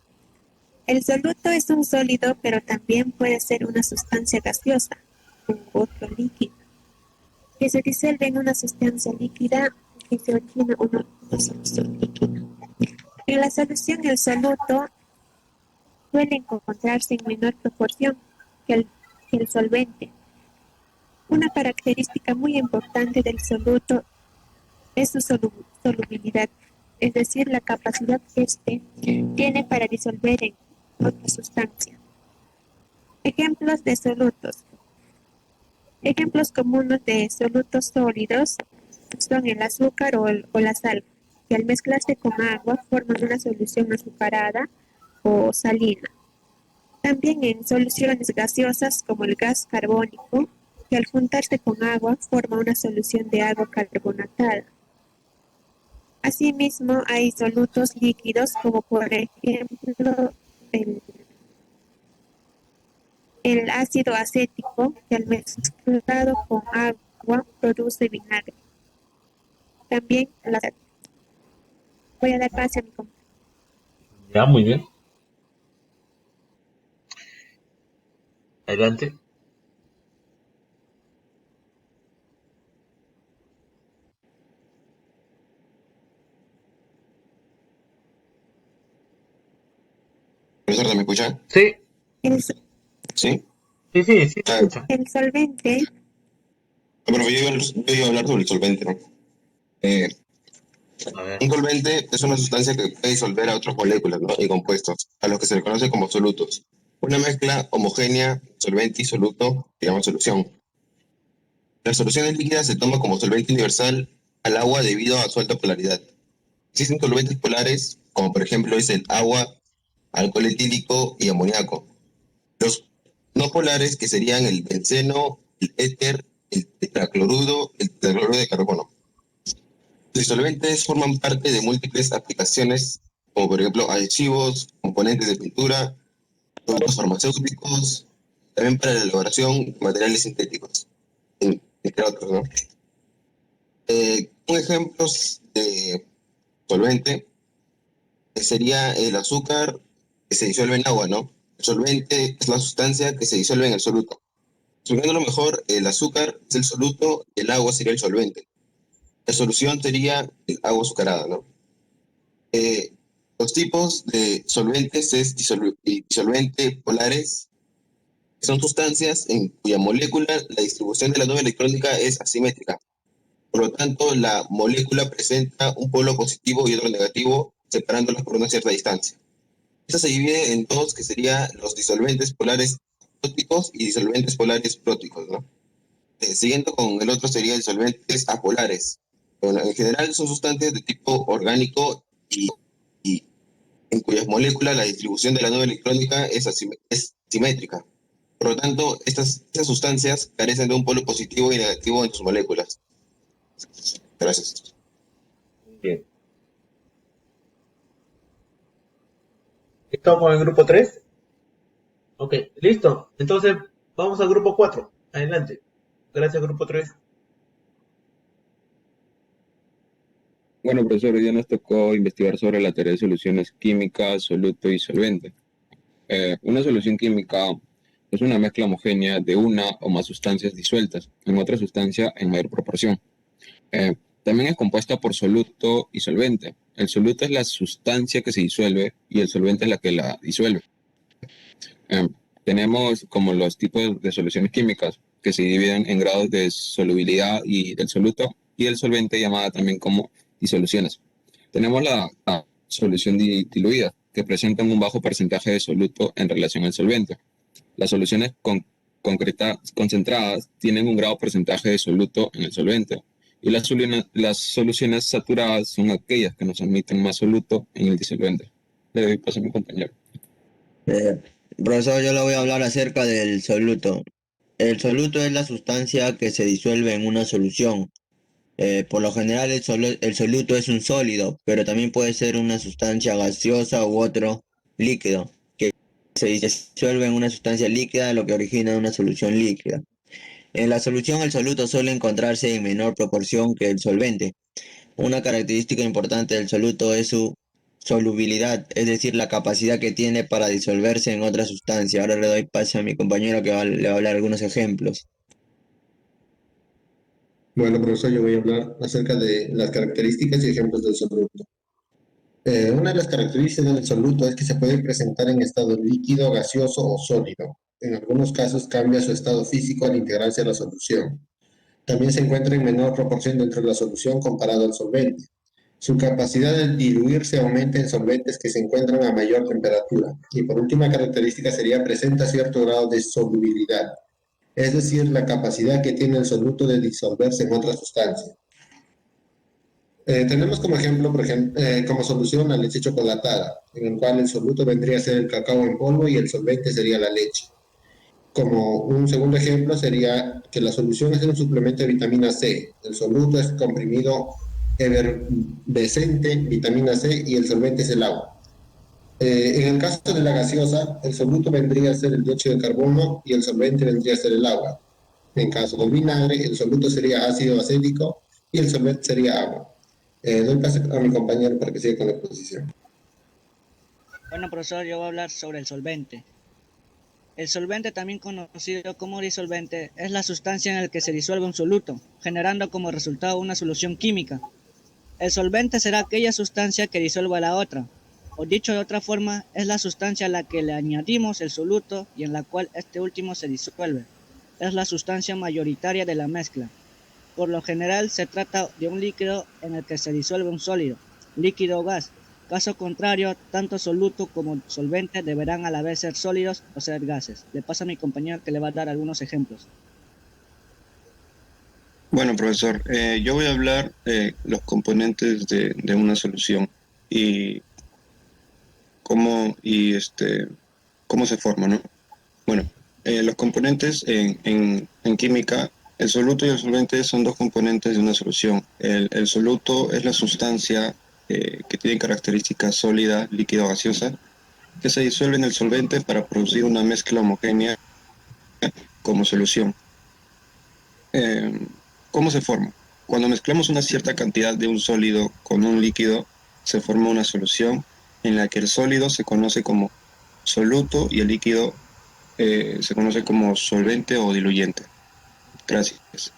El soluto es un sólido, pero también puede ser una sustancia gaseosa u otro líquido, que se disuelve en una sustancia líquida y se obtiene una solución líquida. En la solución, el soluto suele encontrarse en menor proporción que el solvente. Una característica muy importante del soluto es su solubilidad, es decir, la capacidad que éste tiene para disolver en otra sustancia. Ejemplos de solutos. Ejemplos comunes de solutos sólidos son el azúcar o la sal, que al mezclarse con agua forman una solución azucarada o salina. También en soluciones gaseosas como el gas carbónico, que al juntarse con agua forma una solución de agua carbonatada. Asimismo, hay solutos líquidos como por ejemplo el ácido acético, que al mezclado con agua produce vinagre. También voy a dar pase a mi compañero. Ya, muy bien. Adelante. Profesor, ¿me escucha? Sí. ¿Sí? Sí, sí, sí, Ah, escucha. El solvente. profe, yo iba a hablar sobre el solvente, ¿no? Un solvente es una sustancia que puede disolver a otras moléculas, ¿no? Y compuestos, a los que se le conoce como solutos. Una mezcla homogénea, solvente y soluto, digamos solución. La solución en líquida se toma como solvente universal al agua debido a su alta polaridad. Existen solventes polares, como por ejemplo es el agua, alcohol etílico y amoníaco. Los no polares, que serían el benceno, el éter, el tetracloruro de carbono. Los disolventes forman parte de múltiples aplicaciones, como por ejemplo adhesivos, componentes de pintura, productos farmacéuticos, también para la elaboración de materiales sintéticos, entre otros, ¿no? Un ejemplo de solvente sería el azúcar que se disuelve en agua, ¿no? El solvente es la sustancia que se disuelve en el soluto. Explicándolo mejor, el azúcar es el soluto y el agua sería el solvente. La solución sería el agua azucarada, ¿no? Los tipos de solventes es disolvente polares, que son sustancias en cuya molécula la distribución de la nube electrónica es asimétrica. Por lo tanto, la molécula presenta un polo positivo y otro negativo, separándolos por una cierta distancia. Esta se divide en dos, que serían los disolventes polares próticos y disolventes polares próticos, ¿no? Siguiendo con el otro sería disolventes apolares. Bueno, en general son sustancias de tipo orgánico y en cuyas moléculas la distribución de la nube electrónica es simétrica. Por lo tanto, estas sustancias carecen de un polo positivo y negativo en sus moléculas. Gracias. Bien. ¿Estamos en el grupo 3? Ok, listo. Entonces, vamos al grupo 4. Adelante. Gracias, grupo 3. Bueno, profesor, hoy día nos tocó investigar sobre la teoría de soluciones químicas, soluto y solvente. Una solución química es una mezcla homogénea de una o más sustancias disueltas en otra sustancia en mayor proporción. También es compuesta por soluto y solvente. El soluto es la sustancia que se disuelve y el solvente es la que la disuelve. Tenemos como los tipos de soluciones químicas que se dividen en grados de solubilidad y del soluto, y el solvente, llamada también como disoluciones. Tenemos la solución diluida, que presentan un bajo porcentaje de soluto en relación al solvente. Las soluciones concentradas tienen un grado porcentaje de soluto en el solvente, y las soluciones saturadas son aquellas que nos admiten más soluto en el disolvente. Le doy paso a mi compañero. Profesor, yo le voy a hablar acerca del soluto. El soluto es la sustancia que se disuelve en una solución. Por lo general el soluto es un sólido, pero también puede ser una sustancia gaseosa u otro líquido, que se disuelve en una sustancia líquida, lo que origina una solución líquida. En la solución el soluto suele encontrarse en menor proporción que el solvente. Una característica importante del soluto es su solubilidad, es decir, la capacidad que tiene para disolverse en otra sustancia. Ahora le doy paso a mi compañero que le va a hablar algunos ejemplos. Bueno, profesor, yo voy a hablar acerca de las características y ejemplos del soluto. Una de las características del soluto es que se puede presentar en estado líquido, gaseoso o sólido. En algunos casos cambia su estado físico al integrarse a la solución. También se encuentra en menor proporción dentro de la solución comparado al solvente. Su capacidad de diluirse aumenta en solventes que se encuentran a mayor temperatura. Y por última característica sería presenta cierto grado de solubilidad, es decir, la capacidad que tiene el soluto de disolverse en otra sustancia. Tenemos como ejemplo, por ejemplo, como solución la leche chocolatada, en el cual el soluto vendría a ser el cacao en polvo y el solvente sería la leche. Como un segundo ejemplo sería que la solución es un suplemento de vitamina C. El soluto es comprimido efervescente, vitamina C, y el solvente es el agua. En el caso de la gaseosa, el soluto vendría a ser el dióxido de carbono y el solvente vendría a ser el agua. En caso del vinagre, el soluto sería ácido acético y el solvente sería agua. Doy paso a mi compañero para que siga con la exposición. Bueno, profesor, yo voy a hablar sobre el solvente. El solvente, también conocido como disolvente, es la sustancia en la que se disuelve un soluto, generando como resultado una solución química. El solvente será aquella sustancia que disuelve a la otra, o dicho de otra forma, es la sustancia a la que le añadimos el soluto y en la cual este último se disuelve. Es la sustancia mayoritaria de la mezcla. Por lo general se trata de un líquido en el que se disuelve un sólido, líquido o gas. Caso contrario, tanto soluto como solvente deberán a la vez ser sólidos o ser gases. Le paso a mi compañero que le va a dar algunos ejemplos. Bueno, profesor, yo voy a hablar los componentes de una solución y cómo se forma, ¿no? Bueno, los componentes en química, el soluto y el solvente son dos componentes de una solución. El soluto es la sustancia que tiene características sólida, líquida o gaseosa, que se disuelve en el solvente para producir una mezcla homogénea como solución. ¿Cómo se forma? Cuando mezclamos una cierta cantidad de un sólido con un líquido, se forma una solución en la que el sólido se conoce como soluto y el líquido se conoce como solvente o diluyente. Gracias.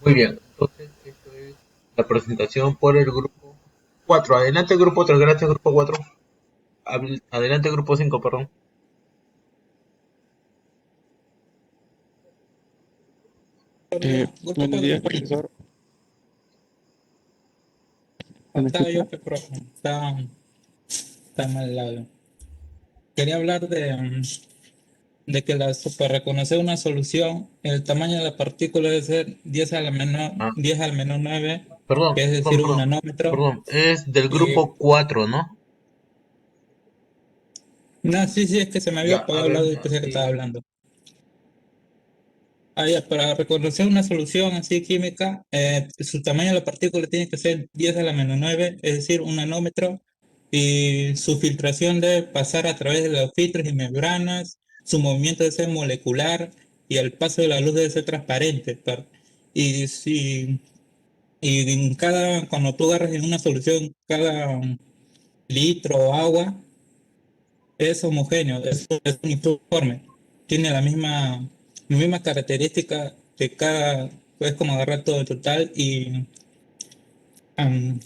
Muy bien, entonces esto es la presentación por el grupo 4. Adelante grupo 4, gracias grupo 4. Adelante grupo 5, perdón. Buenos días, profesor. Estaba yo, pero está mal lado. Quería hablar de que para reconocer una solución, el tamaño de la partícula debe ser 10 al menor 9, Perdón, que es decir, un nanómetro. Perdón, es del grupo 4, ¿no? No, sí, es que se me había Ya, apagado a el ver, lado después de que estaba hablando. Ya, para reconocer una solución así química, su tamaño de la partícula tiene que ser 10 a la menos 9, es decir, un nanómetro, y su filtración debe pasar a través de los filtros y membranas, su movimiento debe ser molecular y el paso de la luz debe ser transparente. Y, si, y cuando tú agarras en una solución, cada litro o agua es homogéneo, es uniforme, tiene la misma característica de cada, es como agarrar todo el total y am,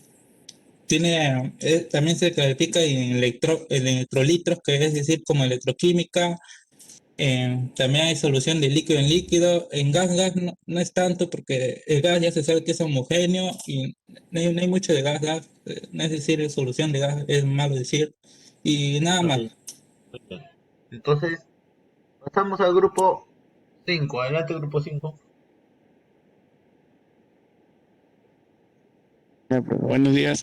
también se clasifica en electrolitros, que es decir, como electroquímica. También hay solución de líquido en líquido. En gas no es tanto porque el gas ya se sabe que es homogéneo y no hay mucho de gas, no es decir, solución de gas es malo decir. Y nada más. Entonces, pasamos al grupo 5. Adelante, grupo 5. Buenos días.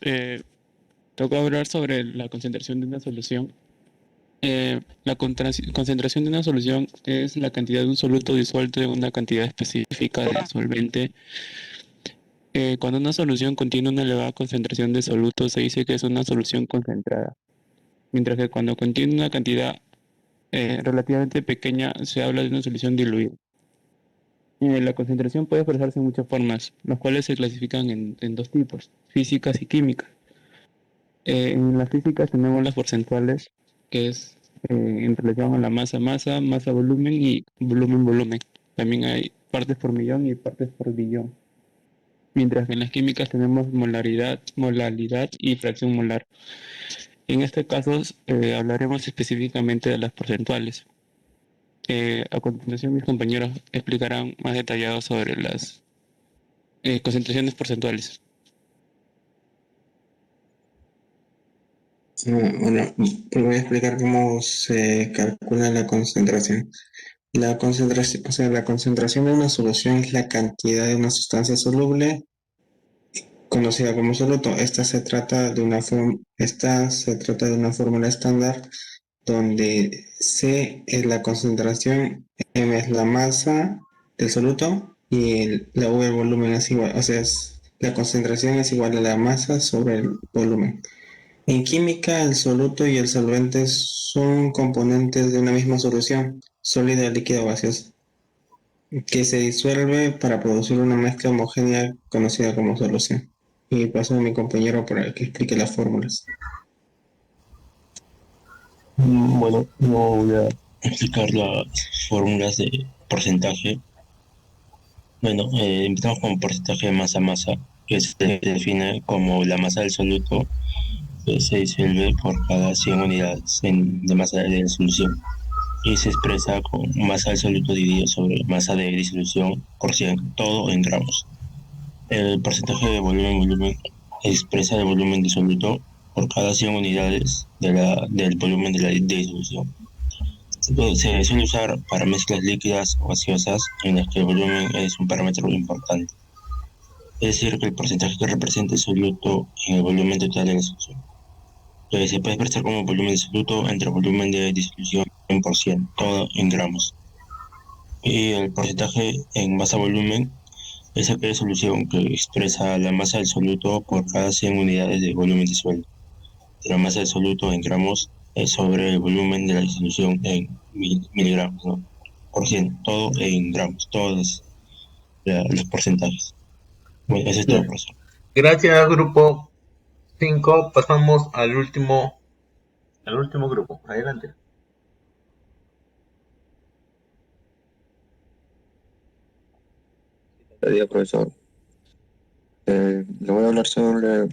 Toca hablar sobre la concentración de una solución. La concentración de una solución es la cantidad de un soluto disuelto en una cantidad específica de solvente. Cuando una solución contiene una elevada concentración de soluto, se dice que es una solución concentrada. Mientras que cuando contiene una cantidad relativamente pequeña, se habla de una solución diluida. La concentración puede expresarse en muchas formas, las cuales se clasifican en dos tipos, físicas y químicas. En las físicas tenemos las porcentuales, que es en relación a la masa-volumen y volumen-volumen. También hay partes por millón y partes por billón. Mientras que en las químicas tenemos molaridad y fracción molar. En este caso hablaremos específicamente de las porcentuales. A continuación mis compañeros explicarán más detallado sobre las concentraciones porcentuales. Bueno, voy a explicar cómo se calcula la concentración. La concentración de una solución es la cantidad de una sustancia soluble conocida como soluto. Esta se trata de una fórmula estándar donde C es la concentración, M es la masa del soluto y la V el volumen es igual, o sea, la concentración es igual a la masa sobre el volumen. En química, el soluto y el solvente son componentes de una misma solución, sólida, líquida o gaseosa, que se disuelve para producir una mezcla homogénea conocida como solución. Y paso a mi compañero para que explique las fórmulas. Bueno, yo voy a explicar las fórmulas de porcentaje. Bueno, empezamos con porcentaje de masa-masa, que se define como la masa del soluto que se disuelve por cada 100 unidades de masa de solución y se expresa con masa del soluto dividido sobre masa de disolución por 100, todo en gramos. El porcentaje de volumen expresa el volumen disoluto por cada 100 unidades del volumen de la disolución. Se suele usar para mezclas líquidas o gaseosas en las que el volumen es un parámetro importante. Es decir, que el porcentaje que representa el soluto en el volumen total de la solución. Se puede expresar como volumen disoluto entre volumen de disolución 100%, todo en gramos. Y el porcentaje en masa-volumen es aquella solución que expresa la masa del soluto por cada 100 unidades de volumen disuelto. La masa del soluto en gramos es sobre el volumen de la disolución en miligramos, ¿no? Por 100, todo en gramos, todos los porcentajes. Bueno, eso es todo, profesor. Gracias, grupo 5. Pasamos al último grupo. Adelante. Buen día, profesor. Le voy a hablar sobre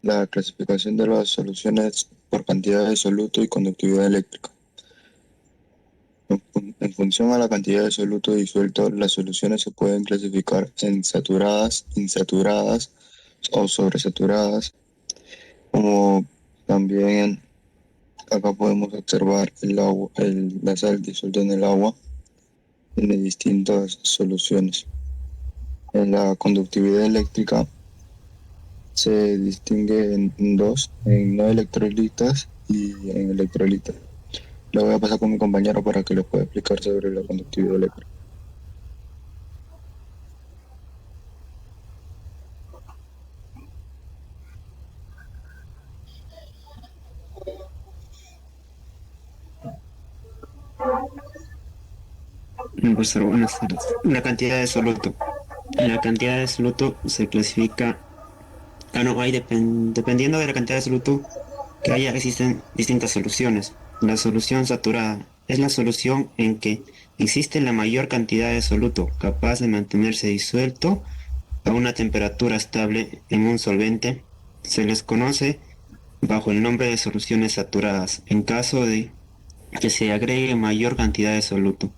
la clasificación de las soluciones por cantidad de soluto y conductividad eléctrica. En función a la cantidad de soluto disuelto, las soluciones se pueden clasificar en saturadas, insaturadas o sobresaturadas, como también acá podemos observar la sal disuelta en el agua en distintas soluciones. En la conductividad eléctrica se distingue en dos, en no electrolitas y en electrolitas. Le voy a pasar con mi compañero para que les pueda explicar sobre la conductividad eléctrica. Profesor, buenas tardes. La cantidad de soluto. La cantidad de soluto se clasifica. Dependiendo de la cantidad de soluto que haya, existen distintas soluciones. La solución saturada es la solución en que existe la mayor cantidad de soluto capaz de mantenerse disuelto a una temperatura estable en un solvente. Se les conoce bajo el nombre de soluciones saturadas. En caso de que se agregue mayor cantidad de soluto,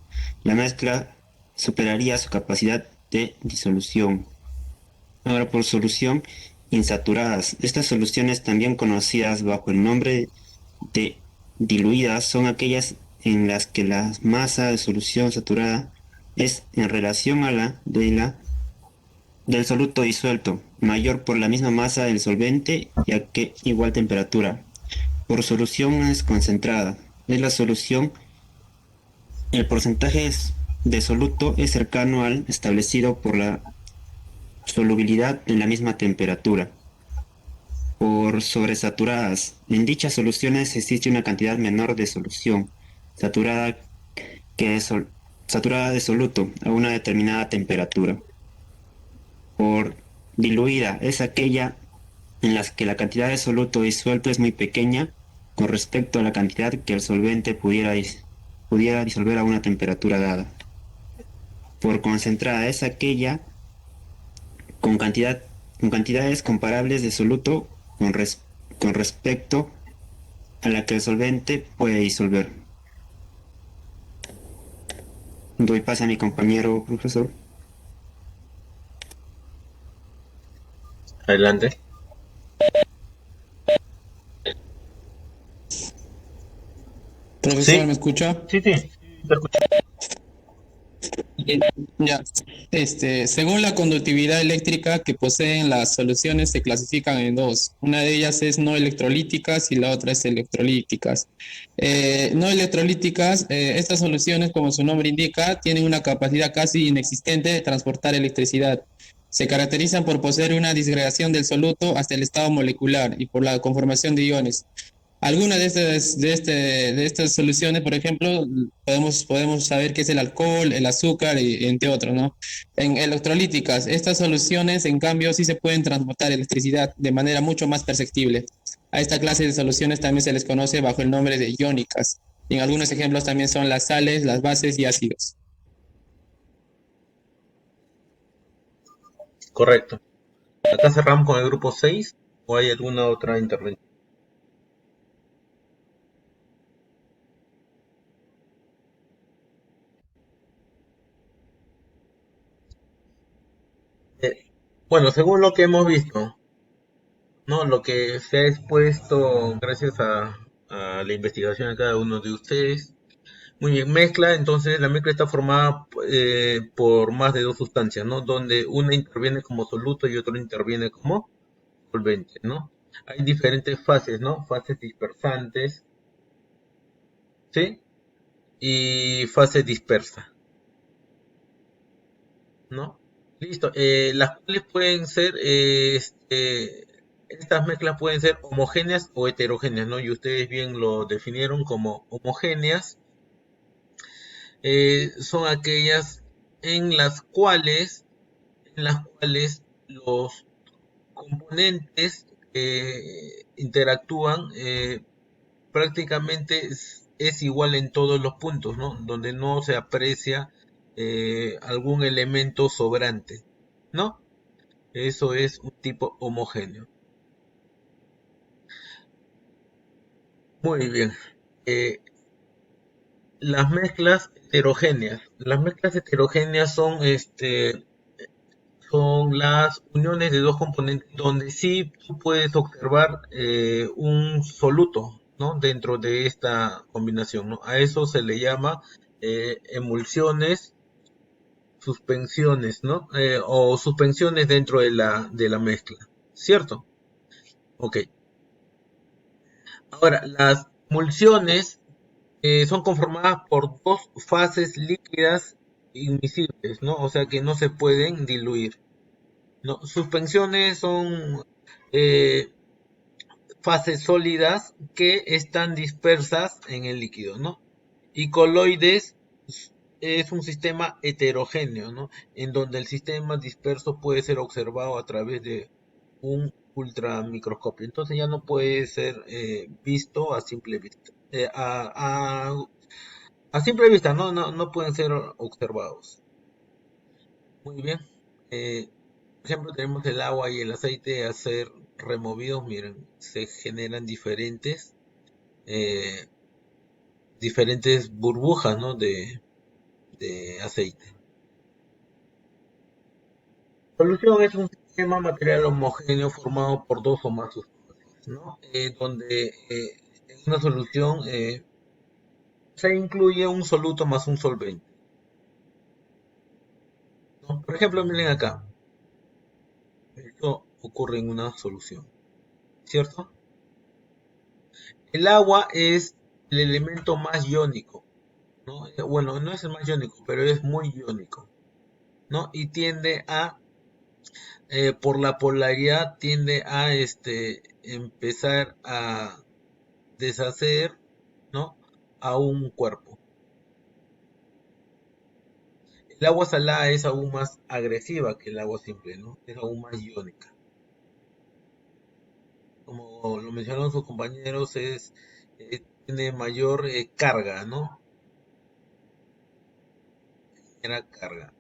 la mezcla superaría su capacidad de disolución. Ahora, por solución insaturadas. Estas soluciones, también conocidas bajo el nombre de diluidas, son aquellas en las que la masa de solución saturada es en relación a la del soluto disuelto, mayor por la misma masa del solvente y a que igual temperatura. Por solución es concentrada. Es la solución, el porcentaje de soluto es cercano al establecido por la solubilidad en la misma temperatura. Por sobresaturadas, en dichas soluciones existe una cantidad menor de solución saturada saturada de soluto a una determinada temperatura. Por diluida es aquella en las que la cantidad de soluto disuelto es muy pequeña con respecto a la cantidad que el solvente pudiera disolver a una temperatura dada. Por concentrada es aquella con cantidades comparables de soluto con respecto a la que el solvente puede disolver. Doy paso a mi compañero profesor. Adelante. Profesor, ¿me escucha? Sí, te escucho. Ya, según la conductividad eléctrica que poseen las soluciones se clasifican en dos. Una de ellas es no electrolíticas y la otra es electrolíticas. No electrolíticas, estas soluciones, como su nombre indica, tienen una capacidad casi inexistente de transportar electricidad. Se caracterizan por poseer una disgregación del soluto hasta el estado molecular y por la conformación de iones. Algunas de estas soluciones, por ejemplo, podemos saber que es el alcohol, el azúcar, y entre otros, ¿no? En electrolíticas, estas soluciones, en cambio, sí se pueden transportar electricidad de manera mucho más perceptible. A esta clase de soluciones también se les conoce bajo el nombre de iónicas. Y en algunos ejemplos también son las sales, las bases y ácidos. Correcto. Acá cerramos con el grupo 6 o hay alguna otra intervención. Bueno, según lo que hemos visto, ¿no? Lo que se ha expuesto gracias a la investigación de cada uno de ustedes. Muy bien, mezcla, entonces la mezcla está formada por más de dos sustancias, ¿no? Donde una interviene como soluto y otra interviene como solvente, ¿no? Hay diferentes fases, ¿no? Fases dispersantes, ¿sí? Y fase dispersa, ¿no? Listo. Las cuales pueden ser, estas mezclas pueden ser homogéneas o heterogéneas, ¿no? Y ustedes bien lo definieron como homogéneas. Son aquellas en las cuales los componentes que interactúan prácticamente es igual en todos los puntos, ¿no? Donde no se aprecia algún elemento sobrante, ¿no? Eso es un tipo homogéneo. Muy bien. Las mezclas heterogéneas. Las mezclas heterogéneas son las uniones de dos componentes donde sí tú puedes observar un soluto, ¿no? Dentro de esta combinación, ¿no? A eso se le llama emulsiones, suspensiones, ¿no? O suspensiones dentro de la mezcla, ¿cierto? Ok. Ahora, las emulsiones son conformadas por dos fases líquidas invisibles, ¿no? O sea que no se pueden diluir, ¿no? Suspensiones son eh, fases sólidas que están dispersas en el líquido, ¿no? Y coloides es un sistema heterogéneo, ¿no? En donde el sistema disperso puede ser observado a través de un ultramicroscopio. Entonces ya no puede ser visto a simple vista. A simple vista, no pueden ser observados. Muy bien. Por ejemplo, tenemos el agua y el aceite a ser removidos. Miren, se generan eh, diferentes burbujas, ¿no? de aceite. Solución es un sistema material homogéneo formado por dos o más sustancias, ¿no? Donde en una solución se incluye un soluto más un solvente, ¿no? Por ejemplo, miren acá, esto ocurre en una solución, ¿cierto? El agua es el elemento más iónico, ¿no? Bueno, no es el más iónico, pero es muy iónico, ¿no? Y tiende a por la polaridad tiende a empezar a deshacer, ¿no? A un cuerpo. El agua salada es aún más agresiva que el agua simple, ¿no? Es aún más iónica. Como lo mencionaron sus compañeros, tiene mayor carga, ¿no? Genera carga.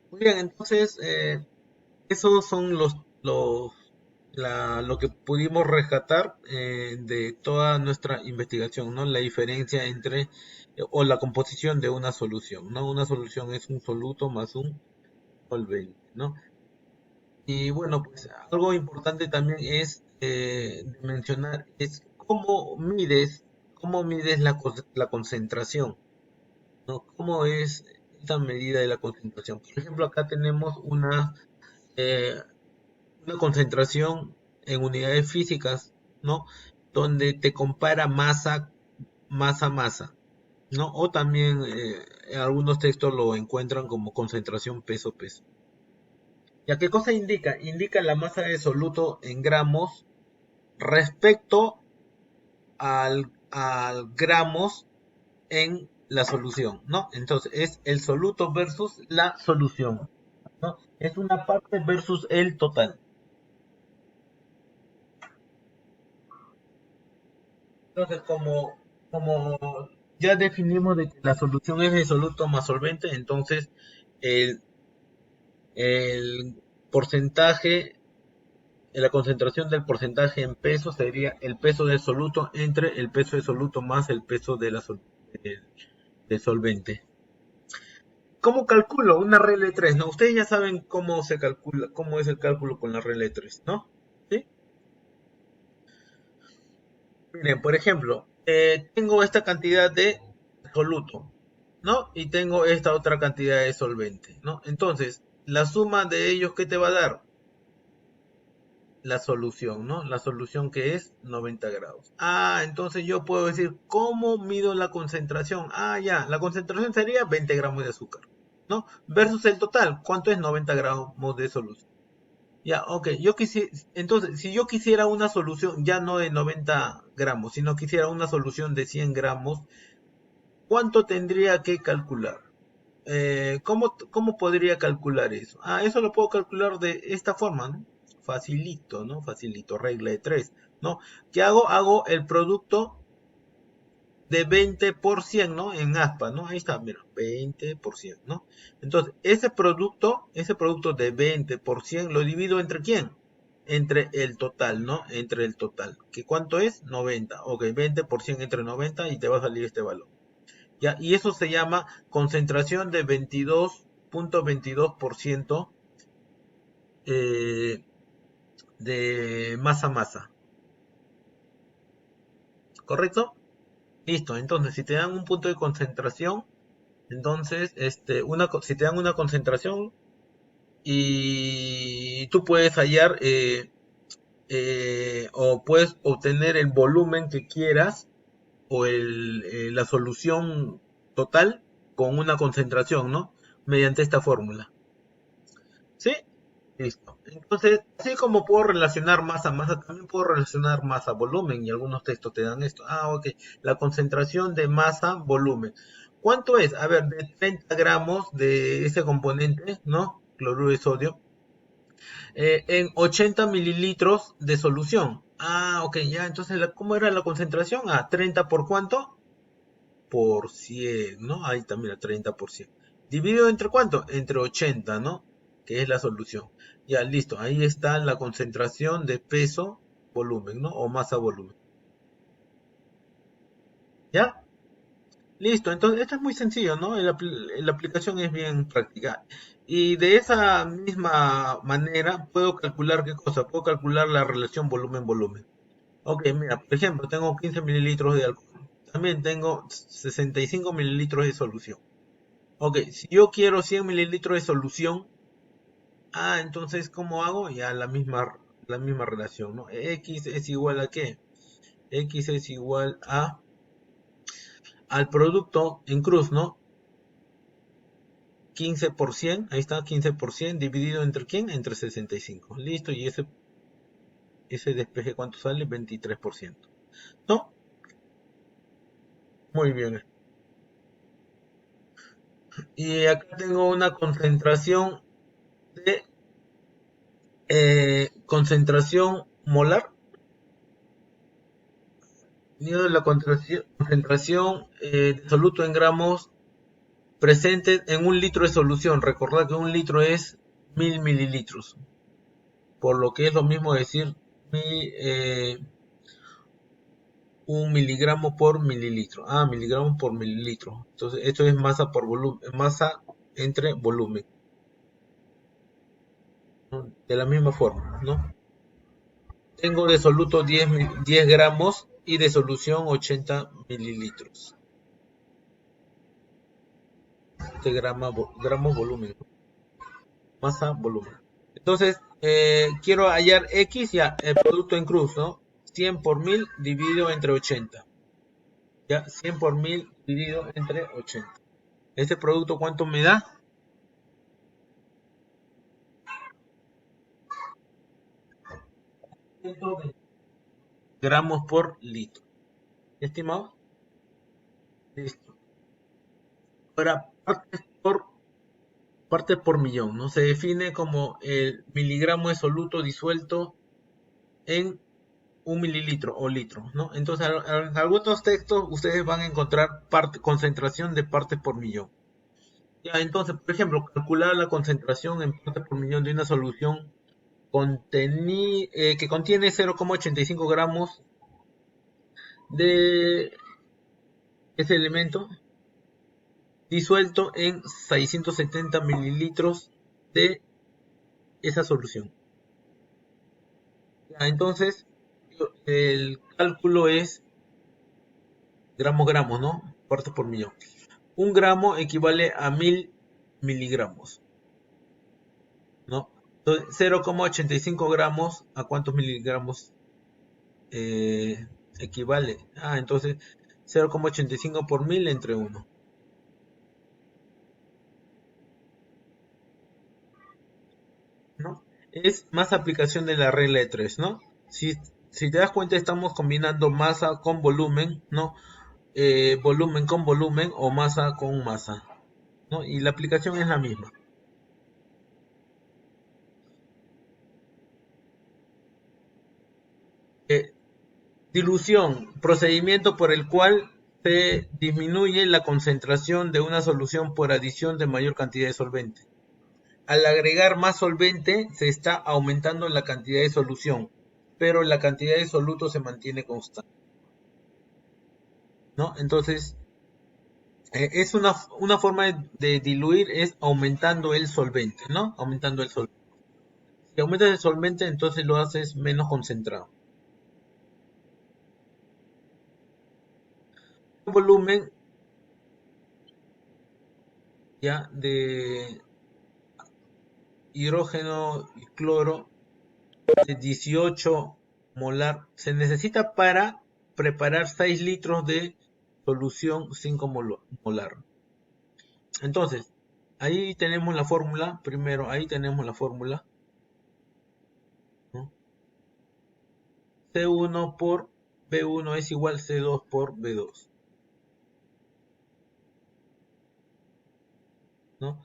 Muy bien, entonces esos son lo que pudimos rescatar de toda nuestra investigación, ¿no? La diferencia entre o la composición de una solución, ¿no? Una solución es un soluto más un solvente, ¿no? Y bueno, pues algo importante también es mencionar es cómo mides la concentración, ¿no? ¿Cómo es esta medida de la concentración? Por ejemplo, acá tenemos una concentración en unidades físicas, ¿no? Donde te compara masa, ¿no? O también en algunos textos lo encuentran como concentración peso-peso. ¿Ya qué cosa indica? Indica la masa de soluto en gramos respecto al gramos en la solución, ¿no? Entonces es el soluto versus la solución, ¿no? Es una parte versus el total. Entonces, como ya definimos de que la solución es de soluto más solvente, entonces el, el porcentaje, la concentración del porcentaje en peso sería el peso del soluto entre el peso del soluto más el peso de del solvente. ¿Cómo calculo una regla de 3? ¿No? Ustedes ya saben cómo se calcula, cómo es el cálculo con la regla de 3, ¿no? ¿Sí? Miren, por ejemplo, tengo esta cantidad de soluto, ¿no? Y tengo esta otra cantidad de solvente, ¿no? Entonces, la suma de ellos, ¿qué te va a dar? La solución, ¿no? La solución que es 90 grados. Ah, entonces yo puedo decir, ¿cómo mido la concentración? Ah, ya, la concentración sería 20 gramos de azúcar, ¿no? Versus el total, ¿cuánto es 90 gramos de solución? Ya, ok, entonces, si yo quisiera una solución ya no de 90 gramos, sino quisiera una solución de 100 gramos, ¿cuánto tendría que calcular? ¿Cómo podría calcular eso? Ah, eso lo puedo calcular de esta forma, ¿no? Facilito, ¿no? Facilito, regla de 3, ¿no? ¿Qué hago? Hago el producto de 20%, ¿no? En aspa, ¿no? Ahí está, mira, 20%, ¿no? Entonces, ese producto de 20% lo divido entre ¿quién? Entre el total, ¿no? Entre el total. ¿Que cuánto es? 90. Ok, 20% entre 90 y te va a salir este valor. ¿Ya? Y eso se llama concentración de 22.22% de masa. ¿Correcto? Listo. Entonces, si te dan un punto de concentración, entonces, si te dan una concentración y tú puedes hallar o puedes obtener el volumen que quieras o la solución total con una concentración, ¿no? Mediante esta fórmula. ¿Sí? Listo. Entonces, así como puedo relacionar masa, también puedo relacionar masa-volumen y algunos textos te dan esto. Ah, ok. La concentración de masa-volumen. ¿Cuánto es? A ver, de 30 gramos de ese componente, ¿no? Cloruro de sodio. En 80 mililitros de solución. Ah, ok, ya. Entonces, ¿cómo era la concentración? Ah, 30 por cuánto? Por 100, ¿no? Ahí está, mira, 30%. ¿Dividido entre cuánto? Entre 80, ¿no? Que es la solución. Ya, listo. Ahí está la concentración de peso, volumen, ¿no? O masa, volumen. ¿Ya? Listo. Entonces, esto es muy sencillo, ¿no? La aplicación es bien práctica. Y de esa misma manera, puedo calcular ¿qué cosa? Puedo calcular la relación volumen-volumen. Ok, mira, por ejemplo, tengo 15 mililitros de alcohol. También tengo 65 mililitros de solución. Ok, si yo quiero 100 mililitros de solución, entonces, ¿cómo hago? Ya la misma relación, ¿no? X es igual a ¿qué? X es igual al producto en cruz, ¿no? 15%, ahí está, 15% dividido entre ¿quién? Entre 65. Listo, y ese despeje, ¿cuánto sale? 23%. ¿No? Muy bien. Y acá tengo una concentración de concentración molar. Mido la concentración de soluto en gramos presente en un litro de solución. Recordad que un litro es 1000 mililitros. Por lo que es lo mismo decir un miligramo por mililitro. Miligramos por mililitro. Entonces esto es masa por volumen, masa entre volumen, ¿no? De la misma forma, ¿no? Tengo de soluto 10 gramos y de solución 80 mililitros. gramos volumen, ¿no? Masa volumen. Entonces, quiero hallar X, ya, el producto en cruz, ¿no? 100 por 1000 dividido entre 80. Ya, 100 por 1000 dividido entre 80. ¿Este producto cuánto me da? 120 gramos por litro. ¿Estimado? Listo. Ahora, partes por millón, ¿no? Se define como el miligramo de soluto disuelto en 1 mililitro o litro, ¿no? Entonces, en algunos textos ustedes van a encontrar concentración de partes por millón. Ya, entonces, por ejemplo, calcular la concentración en partes por millón de una solución que contiene 0,85 gramos de ese elemento disuelto en 670 mililitros de esa solución. Ya, entonces, el cálculo es gramos, ¿no? Partes por millón. 1 gramo equivale a 1000 miligramos, ¿no? Entonces, 0,85 gramos, ¿a cuántos miligramos equivale? Entonces, 0,85 por 1000 entre 1. ¿No? Es más aplicación de la regla de 3, ¿no? Si te das cuenta, estamos combinando masa con volumen, ¿no? Volumen con volumen o masa con masa, ¿no? Y la aplicación es la misma. Dilución, procedimiento por el cual se disminuye la concentración de una solución por adición de mayor cantidad de solvente. Al agregar más solvente se está aumentando la cantidad de solución, pero la cantidad de soluto se mantiene constante, ¿no? Entonces, es una forma de diluir, es aumentando el solvente, ¿no? Aumentando el solvente. Si aumentas el solvente, entonces lo haces menos concentrado. El volumen ya de hidrógeno y cloro de 18 molar se necesita para preparar 6 litros de solución 5 molar. Entonces, ahí tenemos la fórmula. Primero, ahí tenemos la fórmula, ¿no? C1 por B1 es igual a C2 por B2, ¿no?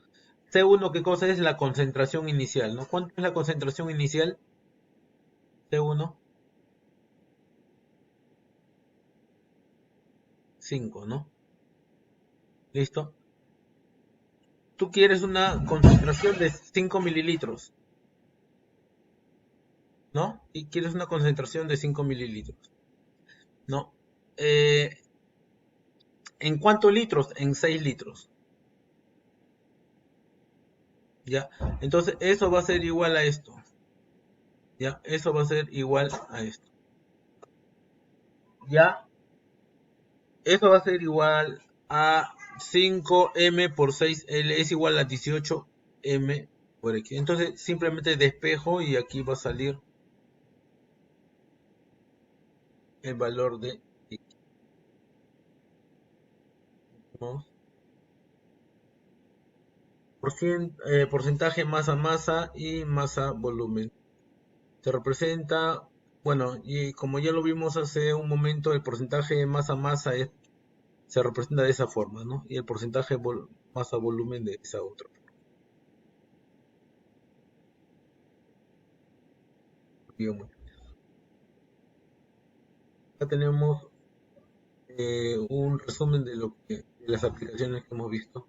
C1, ¿qué cosa es? La concentración inicial, ¿no? ¿Cuánto es la concentración inicial? C1, 5, ¿no? ¿Listo? Tú quieres una concentración de 5 mililitros, ¿no? Y quieres una concentración de 5 mililitros, ¿no? ¿En cuántos litros? En 6 litros. ¿Ya? Entonces, eso va a ser igual a esto. ¿Ya? Eso va a ser igual a esto. ¿Ya? Eso va a ser igual a 5m por 6l es igual a 18m por x. Entonces, simplemente despejo y aquí va a salir el valor de x. ¿No? Porcentaje masa y masa volumen. Se representa, bueno, y como ya lo vimos hace un momento, el porcentaje de masa se representa de esa forma, ¿no? Y el porcentaje masa volumen de esa otra forma. Digamos. Acá tenemos un resumen de las aplicaciones que hemos visto.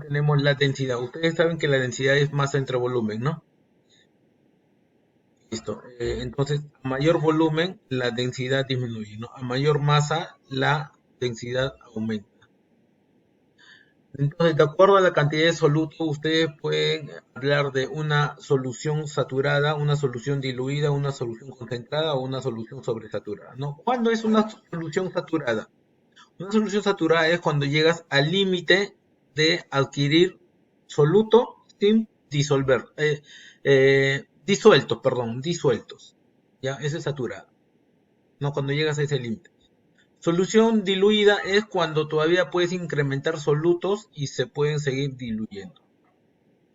Tenemos la densidad. Ustedes saben que la densidad es masa entre volumen, ¿no? Listo. Entonces, a mayor volumen, la densidad disminuye, ¿no? A mayor masa, la densidad aumenta. Entonces, de acuerdo a la cantidad de soluto, ustedes pueden hablar de una solución saturada, una solución diluida, una solución concentrada o una solución sobresaturada, ¿no? ¿Cuándo es una solución saturada? Una solución saturada es cuando llegas al límite de adquirir soluto sin disolver, disueltos. ¿Ya? Eso es saturada, ¿no? Cuando llegas a ese límite. Solución diluida es cuando todavía puedes incrementar solutos y se pueden seguir diluyendo.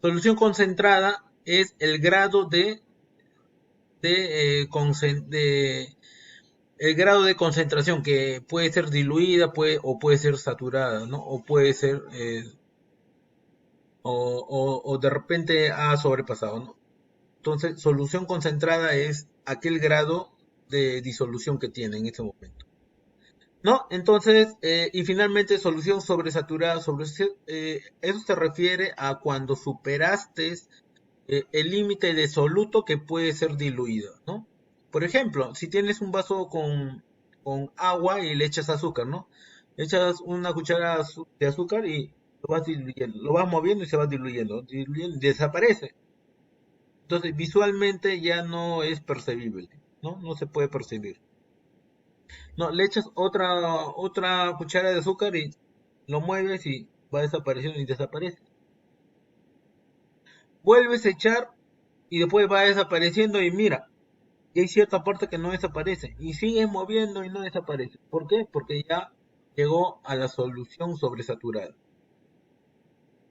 Solución concentrada es el grado de el grado de concentración que puede ser diluida o puede ser saturada, ¿no? O puede ser o de repente ha sobrepasado, ¿no? Entonces, solución concentrada es aquel grado de disolución que tiene en ese momento. ¿No? Entonces, y finalmente solución sobresaturada, eso se refiere a cuando superaste el límite de soluto que puede ser diluido, ¿no? Por ejemplo, si tienes un vaso con agua y le echas azúcar, ¿no? Echas una cuchara de azúcar y lo vas diluyendo, lo vas moviendo y se va diluyendo, diluyendo y desaparece. Entonces, visualmente ya no es percibible, ¿no? No se puede percibir. No, le echas otra cuchara de azúcar y lo mueves y va desapareciendo y desaparece. Vuelves a echar y después va desapareciendo y mira, y hay cierta parte que no desaparece y sigues moviendo y no desaparece. ¿Por qué? Porque ya llegó a la solución sobresaturada.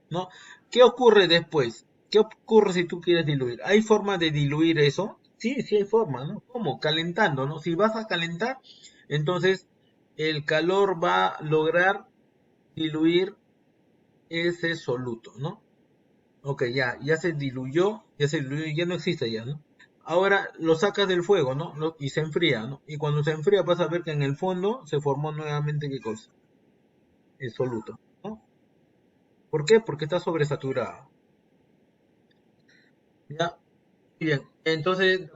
¿No? ¿Qué ocurre después? ¿Qué ocurre si tú quieres diluir? ¿Hay forma de diluir eso? Sí, sí hay forma, ¿no? ¿Cómo? Calentando, ¿no? Si vas a calentar, entonces el calor va a lograr diluir ese soluto, ¿no? Ok, ya se diluyó, ya no existe ya, ¿no? Ahora lo sacas del fuego, ¿no? Y se enfría, ¿no? Y cuando se enfría vas a ver que en el fondo se formó nuevamente, ¿qué cosa? El soluto, ¿no? ¿Por qué? Porque está sobresaturado. Ya, bien. Entonces,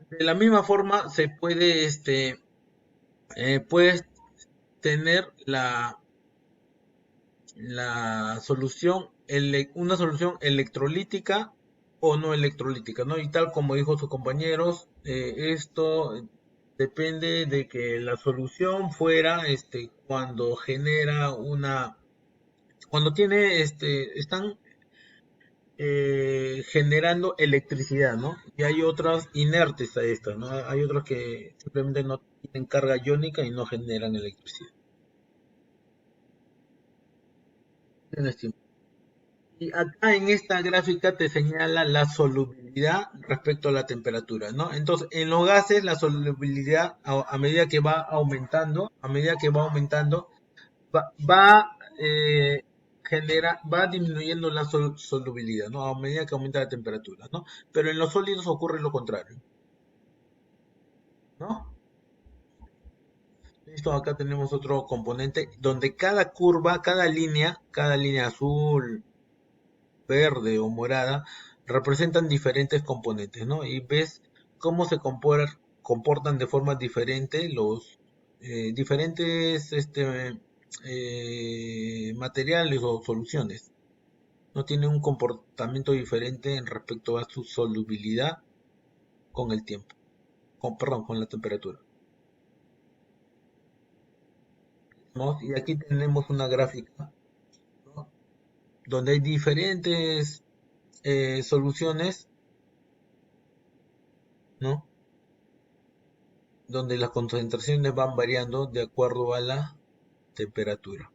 de la misma forma se puede, puedes tener la solución, una solución electrolítica o no electrolítica, ¿no? Y tal como dijo sus compañeros, esto depende de que la solución fuera, cuando genera cuando tiene, están generando electricidad, ¿no? Y hay otras inertes a estas, ¿no? Hay otras que simplemente no tienen carga iónica y no generan electricidad. Y acá en esta gráfica te señala la solubilidad respecto a la temperatura, ¿no? Entonces, en los gases la solubilidad a medida que va aumentando, va va disminuyendo la solubilidad, ¿no? A medida que aumenta la temperatura, ¿no? Pero en los sólidos ocurre lo contrario, ¿no? Listo, acá tenemos otro componente donde cada curva, cada línea azul, verde o morada representan diferentes componentes, ¿no? Y ves cómo se comportan de forma diferente los diferentes materiales o soluciones. No tienen un comportamiento diferente en respecto a su solubilidad con el tiempo, con la temperatura. ¿No? Y aquí tenemos una gráfica, ¿no? Donde hay diferentes soluciones, ¿no? Donde las concentraciones van variando de acuerdo a la temperatura.